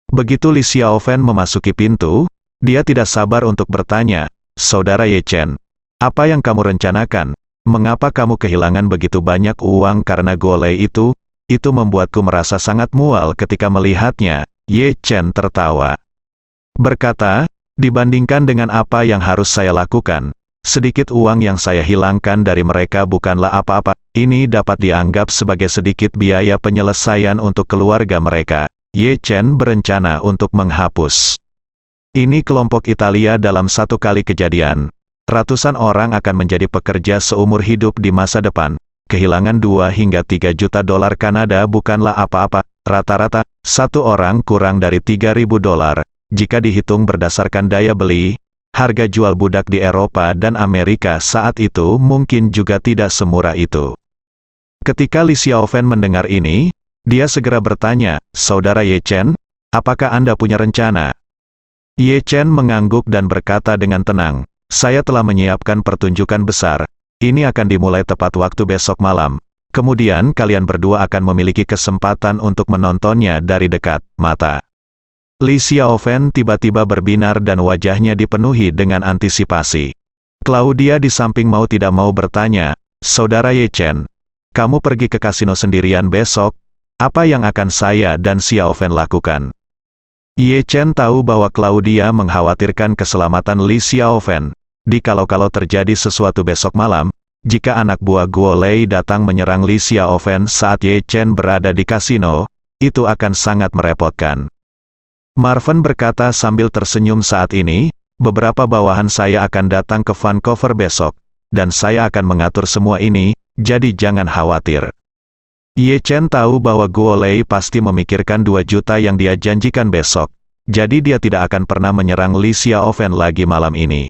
Begitu Li Xiaofen memasuki pintu, dia tidak sabar untuk bertanya, Saudara Ye Chen, apa yang kamu rencanakan? Mengapa kamu kehilangan begitu banyak uang karena Guo Lei itu? Itu membuatku merasa sangat mual ketika melihatnya. Ye Chen tertawa. Berkata, dibandingkan dengan apa yang harus saya lakukan, sedikit uang yang saya hilangkan dari mereka bukanlah apa-apa. Ini dapat dianggap sebagai sedikit biaya penyelesaian untuk keluarga mereka. Ye Chen berencana untuk menghapus. Ini kelompok Italia dalam 1 kali kejadian. Ratusan orang akan menjadi pekerja seumur hidup di masa depan. Kehilangan 2 hingga 3 juta dolar Kanada bukanlah apa-apa. Rata-rata, 1 orang kurang dari 3.000 dolar. Jika dihitung berdasarkan daya beli, harga jual budak di Eropa dan Amerika saat itu mungkin juga tidak semurah itu. Ketika Li Xiaofen mendengar ini, dia segera bertanya, Saudara Ye Chen, apakah Anda punya rencana? Ye Chen mengangguk dan berkata dengan tenang, saya telah menyiapkan pertunjukan besar. Ini akan dimulai tepat waktu besok malam. Kemudian kalian berdua akan memiliki kesempatan untuk menontonnya dari dekat mata. Li Xiaofen tiba-tiba berbinar dan wajahnya dipenuhi dengan antisipasi. Claudia di samping mau tidak mau bertanya, Saudara Ye Chen, kamu pergi ke kasino sendirian besok? Apa yang akan saya dan Xiaofen lakukan? Ye Chen tahu bahwa Claudia mengkhawatirkan keselamatan Li Xiaofen. Kalau terjadi sesuatu besok malam, jika anak buah Guo Lei datang menyerang Li Xiaofen saat Ye Chen berada di kasino, itu akan sangat merepotkan. Marvin berkata sambil tersenyum saat ini, beberapa bawahan saya akan datang ke Vancouver besok, dan saya akan mengatur semua ini, jadi jangan khawatir. Ye Chen tahu bahwa Guo Lei pasti memikirkan 2 juta yang dia janjikan besok, jadi dia tidak akan pernah menyerang Li Xiaofen lagi malam ini.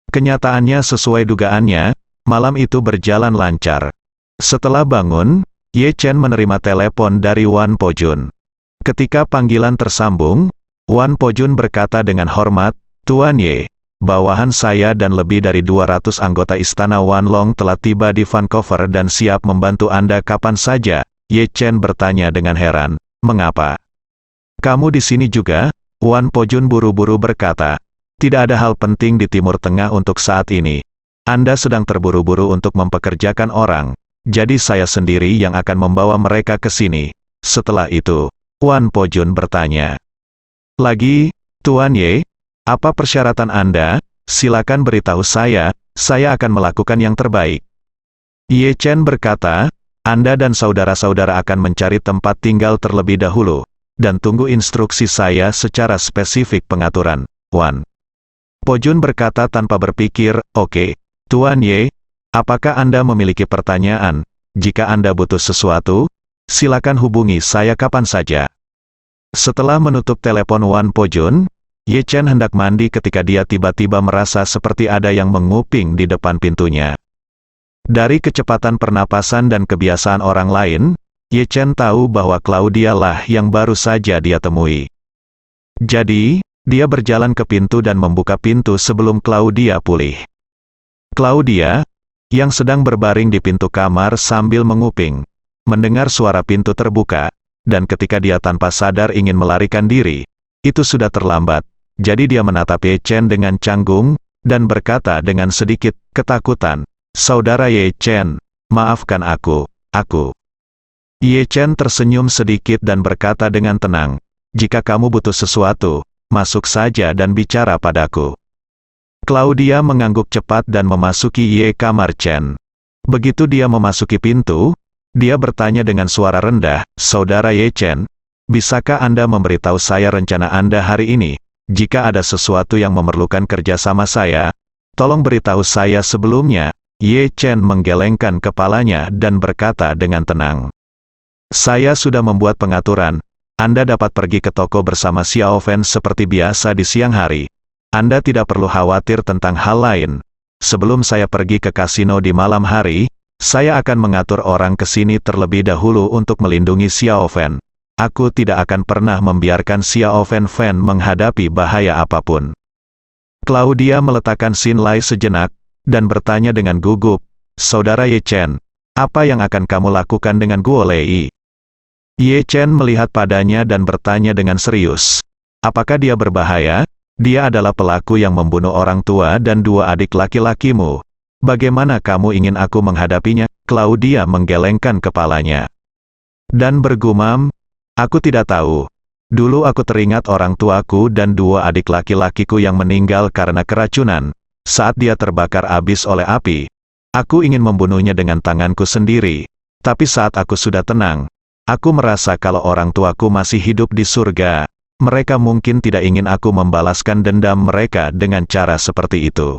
Kenyataannya sesuai dugaannya, malam itu berjalan lancar. Setelah bangun, Ye Chen menerima telepon dari Wan Pojun. Ketika panggilan tersambung, Wan Pojun berkata dengan hormat, "Tuan Ye, bawahan saya dan lebih dari 200 anggota istana Wanlong telah tiba di Vancouver dan siap membantu Anda kapan saja." Ye Chen bertanya dengan heran, "Mengapa? Kamu di sini juga?" Wan Pojun buru-buru berkata, "Tidak ada hal penting di Timur Tengah untuk saat ini. Anda sedang terburu-buru untuk mempekerjakan orang, jadi saya sendiri yang akan membawa mereka ke sini." Setelah itu, Wan Pojun bertanya lagi, "Tuan Ye, apa persyaratan Anda? Silakan beritahu saya akan melakukan yang terbaik." Ye Chen berkata, "Anda dan saudara-saudara akan mencari tempat tinggal terlebih dahulu, dan tunggu instruksi saya secara spesifik pengaturan." Wan Pojun berkata tanpa berpikir, "Oke, Tuan Ye, apakah Anda memiliki pertanyaan? Jika Anda butuh sesuatu, silakan hubungi saya kapan saja." Setelah menutup telepon Wan Pojun, Ye Chen hendak mandi ketika dia tiba-tiba merasa seperti ada yang menguping di depan pintunya. Dari kecepatan pernapasan dan kebiasaan orang lain, Ye Chen tahu bahwa Claudia lah yang baru saja dia temui. Jadi, dia berjalan ke pintu dan membuka pintu sebelum Claudia pulih. Claudia, yang sedang berbaring di pintu kamar sambil menguping, mendengar suara pintu terbuka, dan ketika dia tanpa sadar ingin melarikan diri, itu sudah terlambat. Jadi dia menatap Ye Chen dengan canggung, dan berkata dengan sedikit ketakutan, "Saudara Ye Chen, maafkan aku." Ye Chen tersenyum sedikit dan berkata dengan tenang, "Jika kamu butuh sesuatu, masuk saja dan bicara padaku." Claudia mengangguk cepat dan memasuki Ye kamar Chen. Begitu dia memasuki pintu, dia bertanya dengan suara rendah, "Saudara Ye Chen, bisakah Anda memberitahu saya rencana Anda hari ini? Jika ada sesuatu yang memerlukan kerjasama saya, tolong beritahu saya sebelumnya." Ye Chen menggelengkan kepalanya dan berkata dengan tenang, "Saya sudah membuat pengaturan. Anda dapat pergi ke toko bersama Xiaofen seperti biasa di siang hari. Anda tidak perlu khawatir tentang hal lain. Sebelum saya pergi ke kasino di malam hari, saya akan mengatur orang ke sini terlebih dahulu untuk melindungi Xiaofen. Aku tidak akan pernah membiarkan Xiaofen menghadapi bahaya apapun." Claudia meletakkan Xinlai sejenak, dan bertanya dengan gugup, "Saudara Ye Chen, apa yang akan kamu lakukan dengan Guo Lei?" Ye Chen melihat padanya dan bertanya dengan serius, "Apakah dia berbahaya? Dia adalah pelaku yang membunuh orang tua dan 2 adik laki-lakimu. Bagaimana kamu ingin aku menghadapinya?" Claudia menggelengkan kepalanya dan bergumam, "Aku tidak tahu. Dulu aku teringat orang tuaku dan 2 adik laki-lakiku yang meninggal karena keracunan. Saat dia terbakar habis oleh api, aku ingin membunuhnya dengan tanganku sendiri. Tapi saat aku sudah tenang, aku merasa kalau orang tuaku masih hidup di surga, mereka mungkin tidak ingin aku membalaskan dendam mereka dengan cara seperti itu."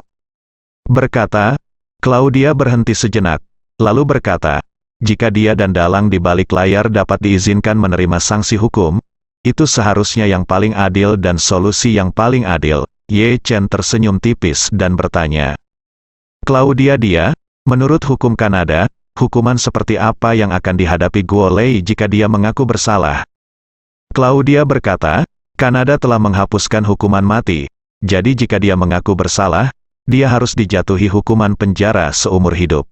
Berkata, Claudia berhenti sejenak, lalu berkata, "Jika dia dan dalang di balik layar dapat diizinkan menerima sanksi hukum, itu seharusnya yang paling adil dan solusi yang paling adil." Ye Chen tersenyum tipis dan bertanya, "Claudia, menurut hukum Kanada, hukuman seperti apa yang akan dihadapi Guo Lei jika dia mengaku bersalah?" Claudia berkata, "Kanada telah menghapuskan hukuman mati, jadi jika dia mengaku bersalah, dia harus dijatuhi hukuman penjara seumur hidup."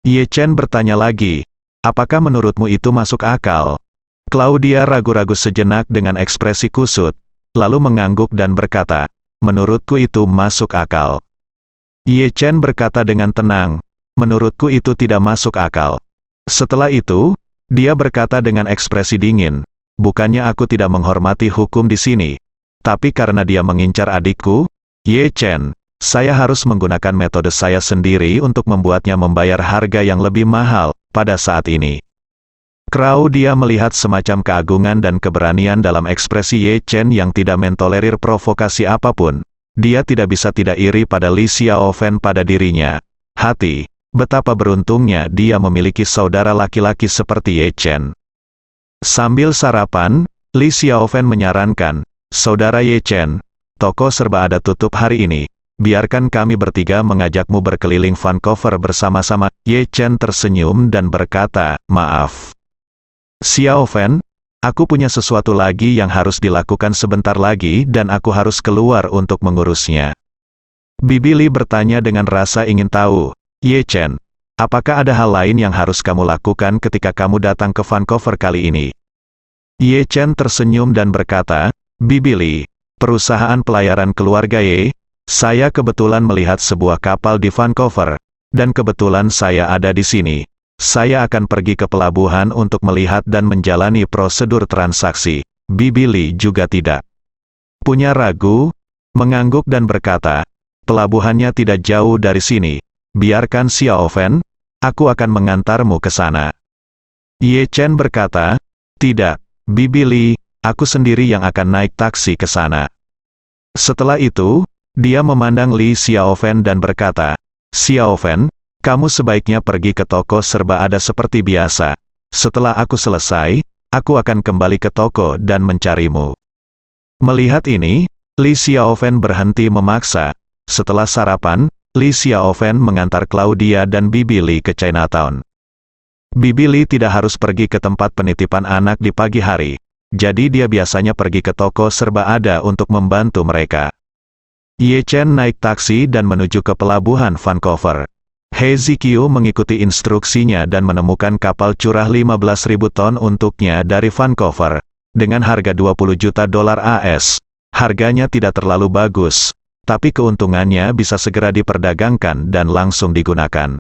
Ye Chen bertanya lagi, "Apakah menurutmu itu masuk akal?" Claudia ragu-ragu sejenak dengan ekspresi kusut, lalu mengangguk dan berkata, "Menurutku itu masuk akal." Ye Chen berkata dengan tenang, "Menurutku itu tidak masuk akal." Setelah itu, dia berkata dengan ekspresi dingin, bukannya aku tidak menghormati hukum di sini. Tapi karena dia mengincar adikku, Ye Chen, saya harus menggunakan metode saya sendiri untuk membuatnya membayar harga yang lebih mahal pada saat ini. Claudia melihat semacam keagungan dan keberanian dalam ekspresi Ye Chen yang tidak mentolerir provokasi apapun. Dia tidak bisa tidak iri pada Li Xiaofen pada dirinya. Hati, betapa beruntungnya dia memiliki saudara laki-laki seperti Ye Chen. Sambil sarapan, Li Xiaofen menyarankan, "Saudara Ye Chen, toko serba ada tutup hari ini. Biarkan kami bertiga mengajakmu berkeliling Vancouver bersama-sama." Ye Chen tersenyum dan berkata, "Maaf, Xiaofen, aku punya sesuatu lagi yang harus dilakukan sebentar lagi dan aku harus keluar untuk mengurusnya." Bibi Li bertanya dengan rasa ingin tahu, "Ye Chen, apakah ada hal lain yang harus kamu lakukan ketika kamu datang ke Vancouver kali ini?" Ye Chen tersenyum dan berkata, "Bibi Li, perusahaan pelayaran keluarga Ye, saya kebetulan melihat sebuah kapal di Vancouver, dan kebetulan saya ada di sini. Saya akan pergi ke pelabuhan untuk melihat dan menjalani prosedur transaksi." Bibi Li juga tidak punya ragu, mengangguk dan berkata, "Pelabuhannya tidak jauh dari sini. Biarkan Xiaofen, aku akan mengantarmu ke sana." Ye Chen berkata, "Tidak, Bibi Li, aku sendiri yang akan naik taksi ke sana." Setelah itu, dia memandang Li Xiaofen dan berkata, "Xiaofen, kamu sebaiknya pergi ke toko serba ada seperti biasa. Setelah aku selesai, aku akan kembali ke toko dan mencarimu." Melihat ini, Li Xiaofen berhenti memaksa. Setelah sarapan, Li Xiaofen mengantar Claudia dan Bibi Li ke Chinatown. Bibi Li tidak harus pergi ke tempat penitipan anak di pagi hari, jadi dia biasanya pergi ke toko serba ada untuk membantu mereka. Ye Chen naik taksi dan menuju ke pelabuhan Vancouver. He Ziqiu mengikuti instruksinya dan menemukan kapal curah 15.000 ton untuknya dari Vancouver, dengan harga 20 juta dolar AS. Harganya tidak terlalu bagus, tapi keuntungannya bisa segera diperdagangkan dan langsung digunakan.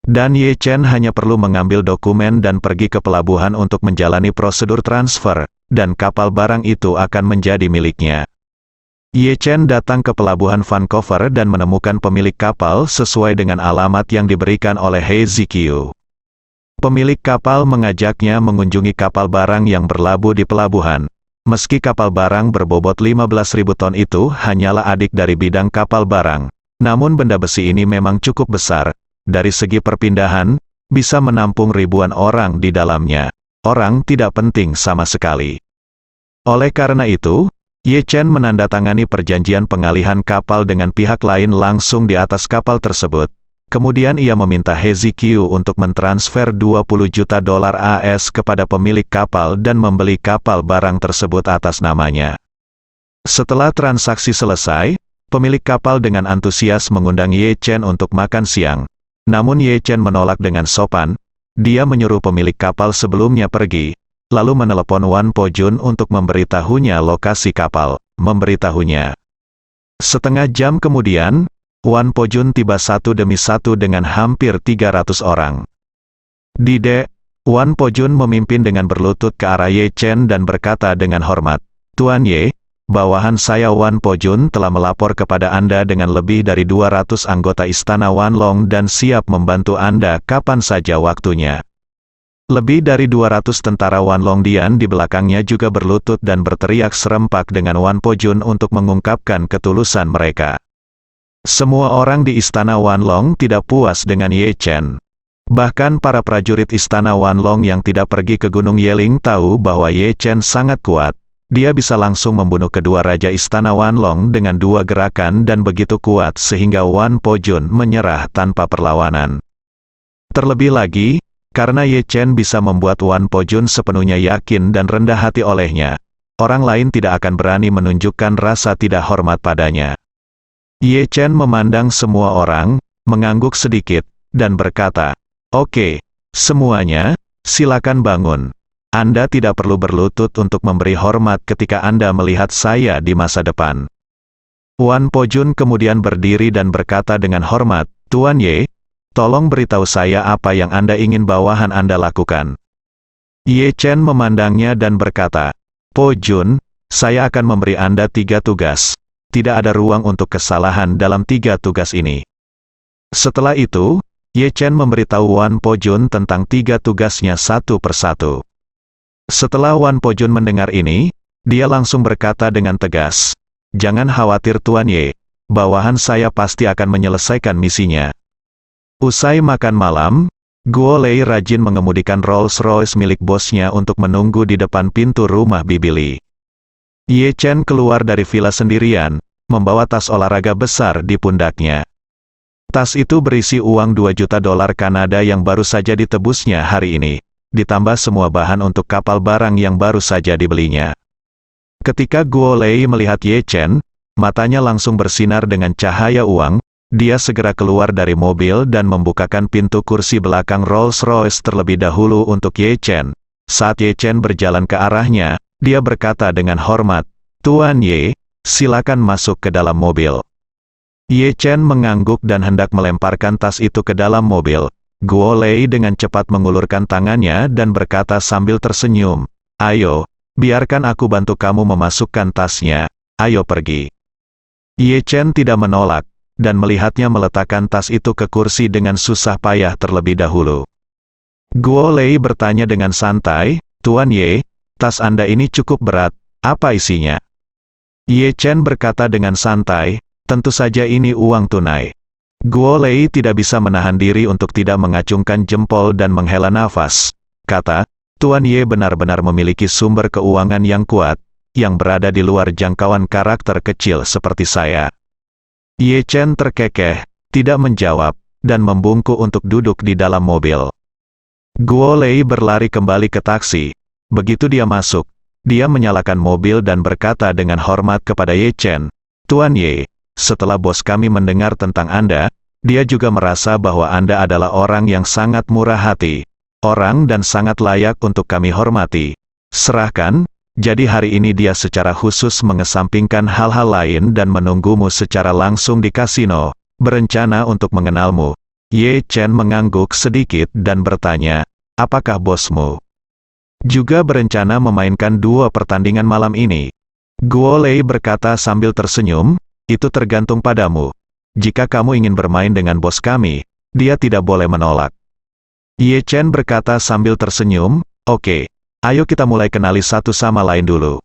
Dan Ye Chen hanya perlu mengambil dokumen dan pergi ke pelabuhan untuk menjalani prosedur transfer, dan kapal barang itu akan menjadi miliknya. Ye Chen datang ke pelabuhan Vancouver dan menemukan pemilik kapal sesuai dengan alamat yang diberikan oleh He Ziqiu. Pemilik kapal mengajaknya mengunjungi kapal barang yang berlabuh di pelabuhan. Meski kapal barang berbobot 15.000 ton itu hanyalah adik dari bidang kapal barang, namun benda besi ini memang cukup besar. Dari segi perpindahan, bisa menampung ribuan orang di dalamnya. Orang tidak penting sama sekali. Oleh karena itu, Ye Chen menandatangani perjanjian pengalihan kapal dengan pihak lain langsung di atas kapal tersebut. Kemudian ia meminta He Ziqiu untuk mentransfer 20 juta dolar AS kepada pemilik kapal dan membeli kapal barang tersebut atas namanya. Setelah transaksi selesai, pemilik kapal dengan antusias mengundang Ye Chen untuk makan siang. Namun Ye Chen menolak dengan sopan. Dia menyuruh pemilik kapal sebelumnya pergi, lalu menelepon Wan Po Jun untuk memberitahunya lokasi kapal. Setengah jam kemudian, Wan Po Jun tiba satu demi satu dengan hampir 300 orang. "Didek," Wan Po Jun memimpin dengan berlutut ke arah Ye Chen dan berkata dengan hormat, "Tuan Ye, bawahan saya Wan Po Jun telah melapor kepada Anda dengan lebih dari 200 anggota Istana Wanlong dan siap membantu Anda kapan saja waktunya." Lebih dari 200 tentara Wanlong Dian di belakangnya juga berlutut dan berteriak serempak dengan Wan Po Jun untuk mengungkapkan ketulusan mereka. Semua orang di Istana Wanlong tidak puas dengan Ye Chen. Bahkan para prajurit Istana Wanlong yang tidak pergi ke Gunung Yeling tahu bahwa Ye Chen sangat kuat. Dia bisa langsung membunuh kedua raja Istana Wanlong dengan 2 gerakan dan begitu kuat sehingga Wan Po Jun menyerah tanpa perlawanan. Terlebih lagi, karena Ye Chen bisa membuat Wan Po Jun sepenuhnya yakin dan rendah hati olehnya, orang lain tidak akan berani menunjukkan rasa tidak hormat padanya. Ye Chen memandang semua orang, mengangguk sedikit, dan berkata, "Oke, semuanya, silakan bangun. Anda tidak perlu berlutut untuk memberi hormat ketika Anda melihat saya di masa depan." Wan Po Jun kemudian berdiri dan berkata dengan hormat, "Tuan Ye, tolong beritahu saya apa yang Anda ingin bawahan Anda lakukan." Ye Chen memandangnya dan berkata, Po Jun, saya akan memberi Anda 3 tugas. Tidak ada ruang untuk kesalahan dalam 3 tugas ini. Setelah itu, Ye Chen memberitahu Wan Po Jun tentang 3 tugasnya satu persatu. Setelah Wan Po Jun mendengar ini, dia langsung berkata dengan tegas, "Jangan khawatir Tuan Ye, bawahan saya pasti akan menyelesaikan misinya." Usai makan malam, Guo Lei rajin mengemudikan Rolls-Royce milik bosnya untuk menunggu di depan pintu rumah Bibi Li. Ye Chen keluar dari villa sendirian, membawa tas olahraga besar di pundaknya. Tas itu berisi uang 2 juta dolar Kanada yang baru saja ditebusnya hari ini, ditambah semua bahan untuk kapal barang yang baru saja dibelinya. Ketika Guo Lei melihat Ye Chen, matanya langsung bersinar dengan cahaya uang. Dia segera keluar dari mobil dan membukakan pintu kursi belakang Rolls-Royce terlebih dahulu untuk Ye Chen. Saat Ye Chen berjalan ke arahnya, dia berkata dengan hormat, "Tuan Ye, silakan masuk ke dalam mobil." Ye Chen mengangguk dan hendak melemparkan tas itu ke dalam mobil. Guo Lei dengan cepat mengulurkan tangannya dan berkata sambil tersenyum, "Ayo, biarkan aku bantu kamu memasukkan tasnya, ayo pergi." Ye Chen tidak menolak, dan melihatnya meletakkan tas itu ke kursi dengan susah payah terlebih dahulu. Guo Lei bertanya dengan santai, "Tuan Ye, tas Anda ini cukup berat, apa isinya?" Ye Chen berkata dengan santai, "Tentu saja ini uang tunai." Guo Lei tidak bisa menahan diri untuk tidak mengacungkan jempol dan menghela nafas. Kata, "Tuan Ye benar-benar memiliki sumber keuangan yang kuat, yang berada di luar jangkauan karakter kecil seperti saya." Ye Chen terkekeh, tidak menjawab, dan membungkuk untuk duduk di dalam mobil. Guo Lei berlari kembali ke taksi. Begitu dia masuk, dia menyalakan mobil dan berkata dengan hormat kepada Ye Chen, "Tuan Ye, setelah bos kami mendengar tentang Anda, dia juga merasa bahwa Anda adalah orang yang sangat murah hati, orang dan sangat layak untuk kami hormati. Serahkan." Jadi hari ini dia secara khusus mengesampingkan hal-hal lain dan menunggumu secara langsung di kasino, berencana untuk mengenalmu. Ye Chen mengangguk sedikit dan bertanya, "Apakah bosmu juga berencana memainkan 2 pertandingan malam ini?" Guo Lei berkata sambil tersenyum, "Itu tergantung padamu. Jika kamu ingin bermain dengan bos kami, dia tidak boleh menolak." Ye Chen berkata sambil tersenyum, "Oke. Ayo kita mulai kenali satu sama lain dulu."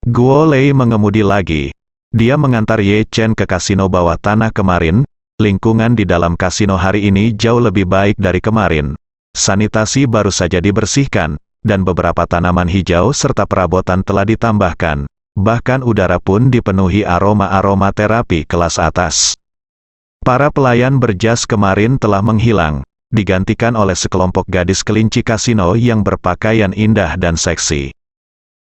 Guo Lei mengemudi lagi. Dia mengantar Ye Chen ke kasino bawah tanah kemarin. Lingkungan di dalam kasino hari ini jauh lebih baik dari kemarin. Sanitasi baru saja dibersihkan, dan beberapa tanaman hijau serta perabotan telah ditambahkan. Bahkan udara pun dipenuhi aroma-aroma terapi kelas atas. Para pelayan berjas kemarin telah menghilang, digantikan oleh sekelompok gadis kelinci kasino yang berpakaian indah dan seksi.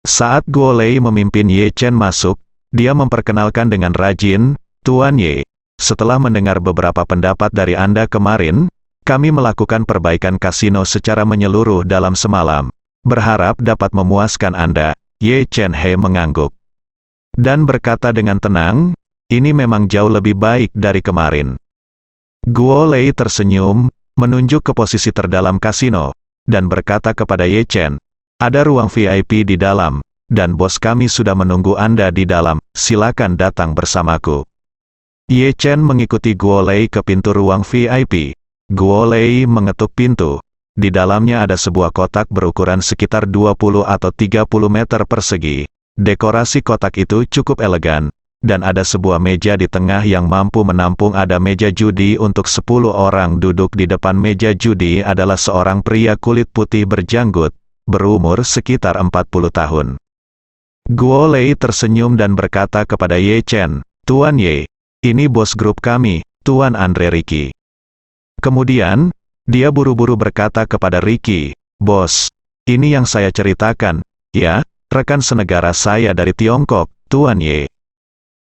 Saat Guo Lei memimpin Ye Chen masuk, dia memperkenalkan dengan rajin, "Tuan Ye, setelah mendengar beberapa pendapat dari Anda kemarin, kami melakukan perbaikan kasino secara menyeluruh dalam semalam. Berharap dapat memuaskan Anda." Ye Chen He mengangguk dan berkata dengan tenang, "Ini memang jauh lebih baik dari kemarin." Guo Lei tersenyum, menunjuk ke posisi terdalam kasino, dan berkata kepada Ye Chen, "Ada ruang VIP di dalam, dan bos kami sudah menunggu Anda di dalam, silakan datang bersamaku." Ye Chen mengikuti Guo Lei ke pintu ruang VIP. Guo Lei mengetuk pintu. Di dalamnya ada sebuah kotak berukuran sekitar 20 atau 30 meter persegi. Dekorasi kotak itu cukup elegan, dan ada sebuah meja di tengah yang mampu menampung ada meja judi untuk 10 orang. Duduk di depan meja judi adalah seorang pria kulit putih berjanggut, berumur sekitar 40 tahun. Guo Lei tersenyum dan berkata kepada Ye Chen, "Tuan Ye, ini bos grup kami, Tuan Andre Ricky." Kemudian, dia buru-buru berkata kepada Ricky, "Bos, ini yang saya ceritakan, ya, rekan senegara saya dari Tiongkok, Tuan Ye."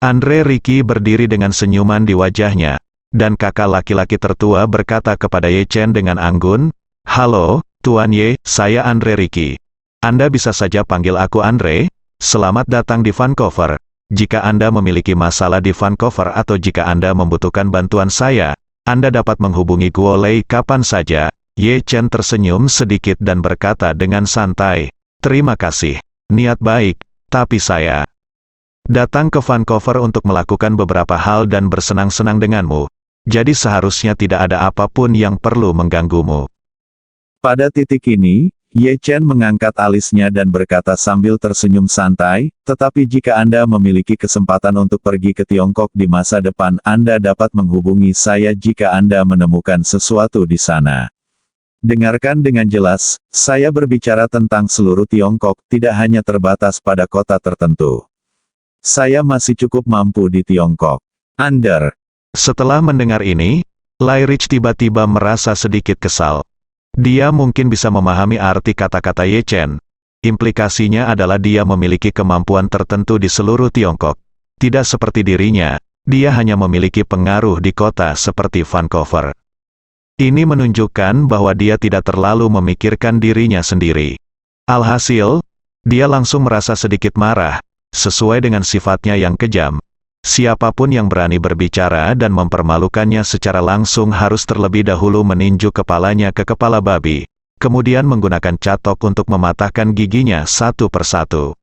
Andre Ricky berdiri dengan senyuman di wajahnya, dan kakak laki-laki tertua berkata kepada Ye Chen dengan anggun, "Halo, Tuan Ye, saya Andre Ricky. Anda bisa saja panggil aku Andre. Selamat datang di Vancouver. Jika Anda memiliki masalah di Vancouver atau jika Anda membutuhkan bantuan saya, Anda dapat menghubungi Guo Lei kapan saja. Ye Chen tersenyum sedikit dan berkata dengan santai, "Terima kasih. Niat baik, tapi saya datang ke Vancouver untuk melakukan beberapa hal dan bersenang-senang denganmu. Jadi seharusnya tidak ada apapun yang perlu mengganggumu." Pada titik ini, Ye Chen mengangkat alisnya dan berkata sambil tersenyum santai, "Tetapi jika Anda memiliki kesempatan untuk pergi ke Tiongkok di masa depan, Anda dapat menghubungi saya jika Anda menemukan sesuatu di sana." Dengarkan dengan jelas, saya berbicara tentang seluruh Tiongkok, tidak hanya terbatas pada kota tertentu. Saya masih cukup mampu di Tiongkok. Setelah mendengar ini, Lai Rich tiba-tiba merasa sedikit kesal. Dia mungkin bisa memahami arti kata-kata Ye Chen. Implikasinya adalah dia memiliki kemampuan tertentu di seluruh Tiongkok. Tidak seperti dirinya, dia hanya memiliki pengaruh di kota seperti Vancouver. Ini menunjukkan bahwa dia tidak terlalu memikirkan dirinya sendiri. Alhasil, dia langsung merasa sedikit marah, sesuai dengan sifatnya yang kejam. Siapapun yang berani berbicara dan mempermalukannya secara langsung harus terlebih dahulu meninju kepalanya ke kepala babi, kemudian menggunakan catok untuk mematahkan giginya satu persatu.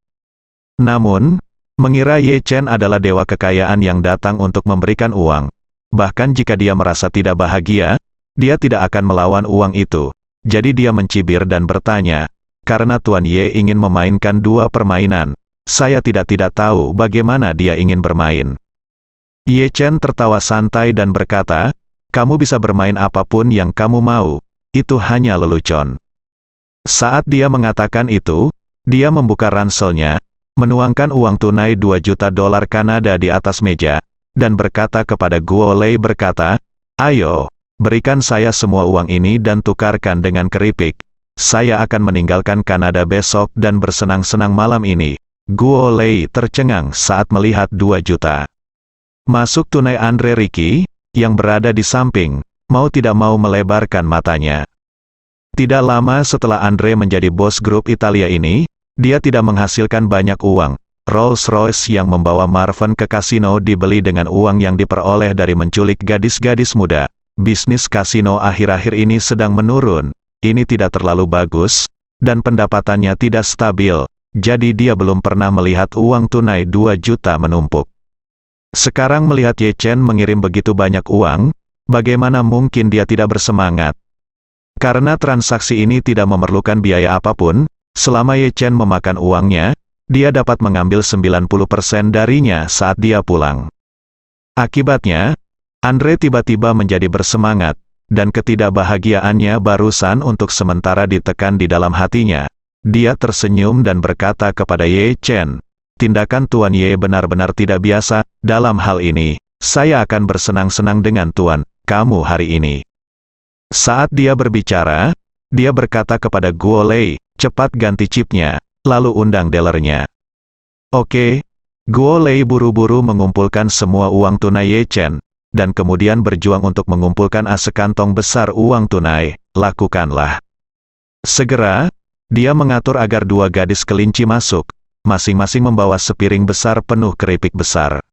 Namun, mengira Ye Chen adalah dewa kekayaan yang datang untuk memberikan uang. Bahkan jika dia merasa tidak bahagia, dia tidak akan melawan uang itu. Jadi dia mencibir dan bertanya, "Karena Tuan Ye ingin memainkan dua permainan, saya tidak tahu bagaimana dia ingin bermain." Ye Chen tertawa santai dan berkata, "Kamu bisa bermain apapun yang kamu mau, itu hanya lelucon." Saat dia mengatakan itu, dia membuka ranselnya, menuangkan uang tunai 2 juta dolar Kanada di atas meja, dan berkata kepada Guo Lei berkata, "Ayo, berikan saya semua uang ini dan tukarkan dengan keripik. Saya akan meninggalkan Kanada besok dan bersenang-senang malam ini." Guo Lei tercengang saat melihat 2 juta. Masuk tunai. Andre Ricky, yang berada di samping, mau tidak mau melebarkan matanya. Tidak lama setelah Andre menjadi bos grup Italia ini, dia tidak menghasilkan banyak uang. Rolls-Royce yang membawa Marvin ke kasino dibeli dengan uang yang diperoleh dari menculik gadis-gadis muda. Bisnis kasino akhir-akhir ini sedang menurun, ini tidak terlalu bagus, dan pendapatannya tidak stabil, jadi dia belum pernah melihat uang tunai 2 juta menumpuk. Sekarang melihat Ye Chen mengirim begitu banyak uang, bagaimana mungkin dia tidak bersemangat? Karena transaksi ini tidak memerlukan biaya apapun, selama Ye Chen memakan uangnya, dia dapat mengambil 90% darinya saat dia pulang. Akibatnya, Andre tiba-tiba menjadi bersemangat, dan ketidakbahagiaannya barusan untuk sementara ditekan di dalam hatinya. Dia tersenyum dan berkata kepada Ye Chen, "Tindakan Tuan Ye benar-benar tidak biasa, dalam hal ini, saya akan bersenang-senang dengan Tuan kamu hari ini." Saat dia berbicara, dia berkata kepada Guo Lei, "Cepat ganti chipnya, lalu undang dealernya." Oke. Guo Lei buru-buru mengumpulkan semua uang tunai Ye Chen, dan kemudian berjuang untuk mengumpulkan sekantong besar uang tunai. Lakukanlah. Segera, dia mengatur agar 2 gadis kelinci masuk, masing-masing membawa sepiring besar penuh keripik besar.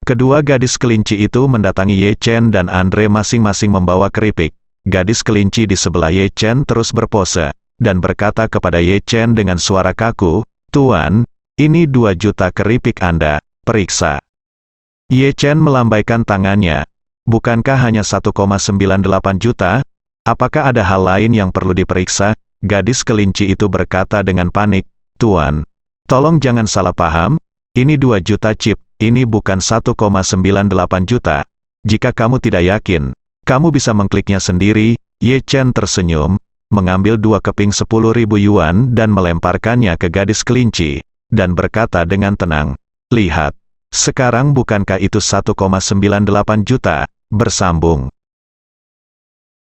Kedua gadis kelinci itu mendatangi Ye Chen dan Andre masing-masing membawa keripik. Gadis kelinci di sebelah Ye Chen terus berpose, dan berkata kepada Ye Chen dengan suara kaku, "Tuan, ini 2 juta keripik Anda, periksa." Ye Chen melambaikan tangannya. "Bukankah hanya 1,98 juta? Apakah ada hal lain yang perlu diperiksa?" Gadis kelinci itu berkata dengan panik, "Tuan, tolong jangan salah paham, ini 2 juta chip, ini bukan 1,98 juta. Jika kamu tidak yakin, kamu bisa mengkliknya sendiri." Ye Chen tersenyum, mengambil 2 keping 10.000 yuan dan melemparkannya ke gadis kelinci, dan berkata dengan tenang, "Lihat. Sekarang bukankah itu 1,98 juta, bersambung?"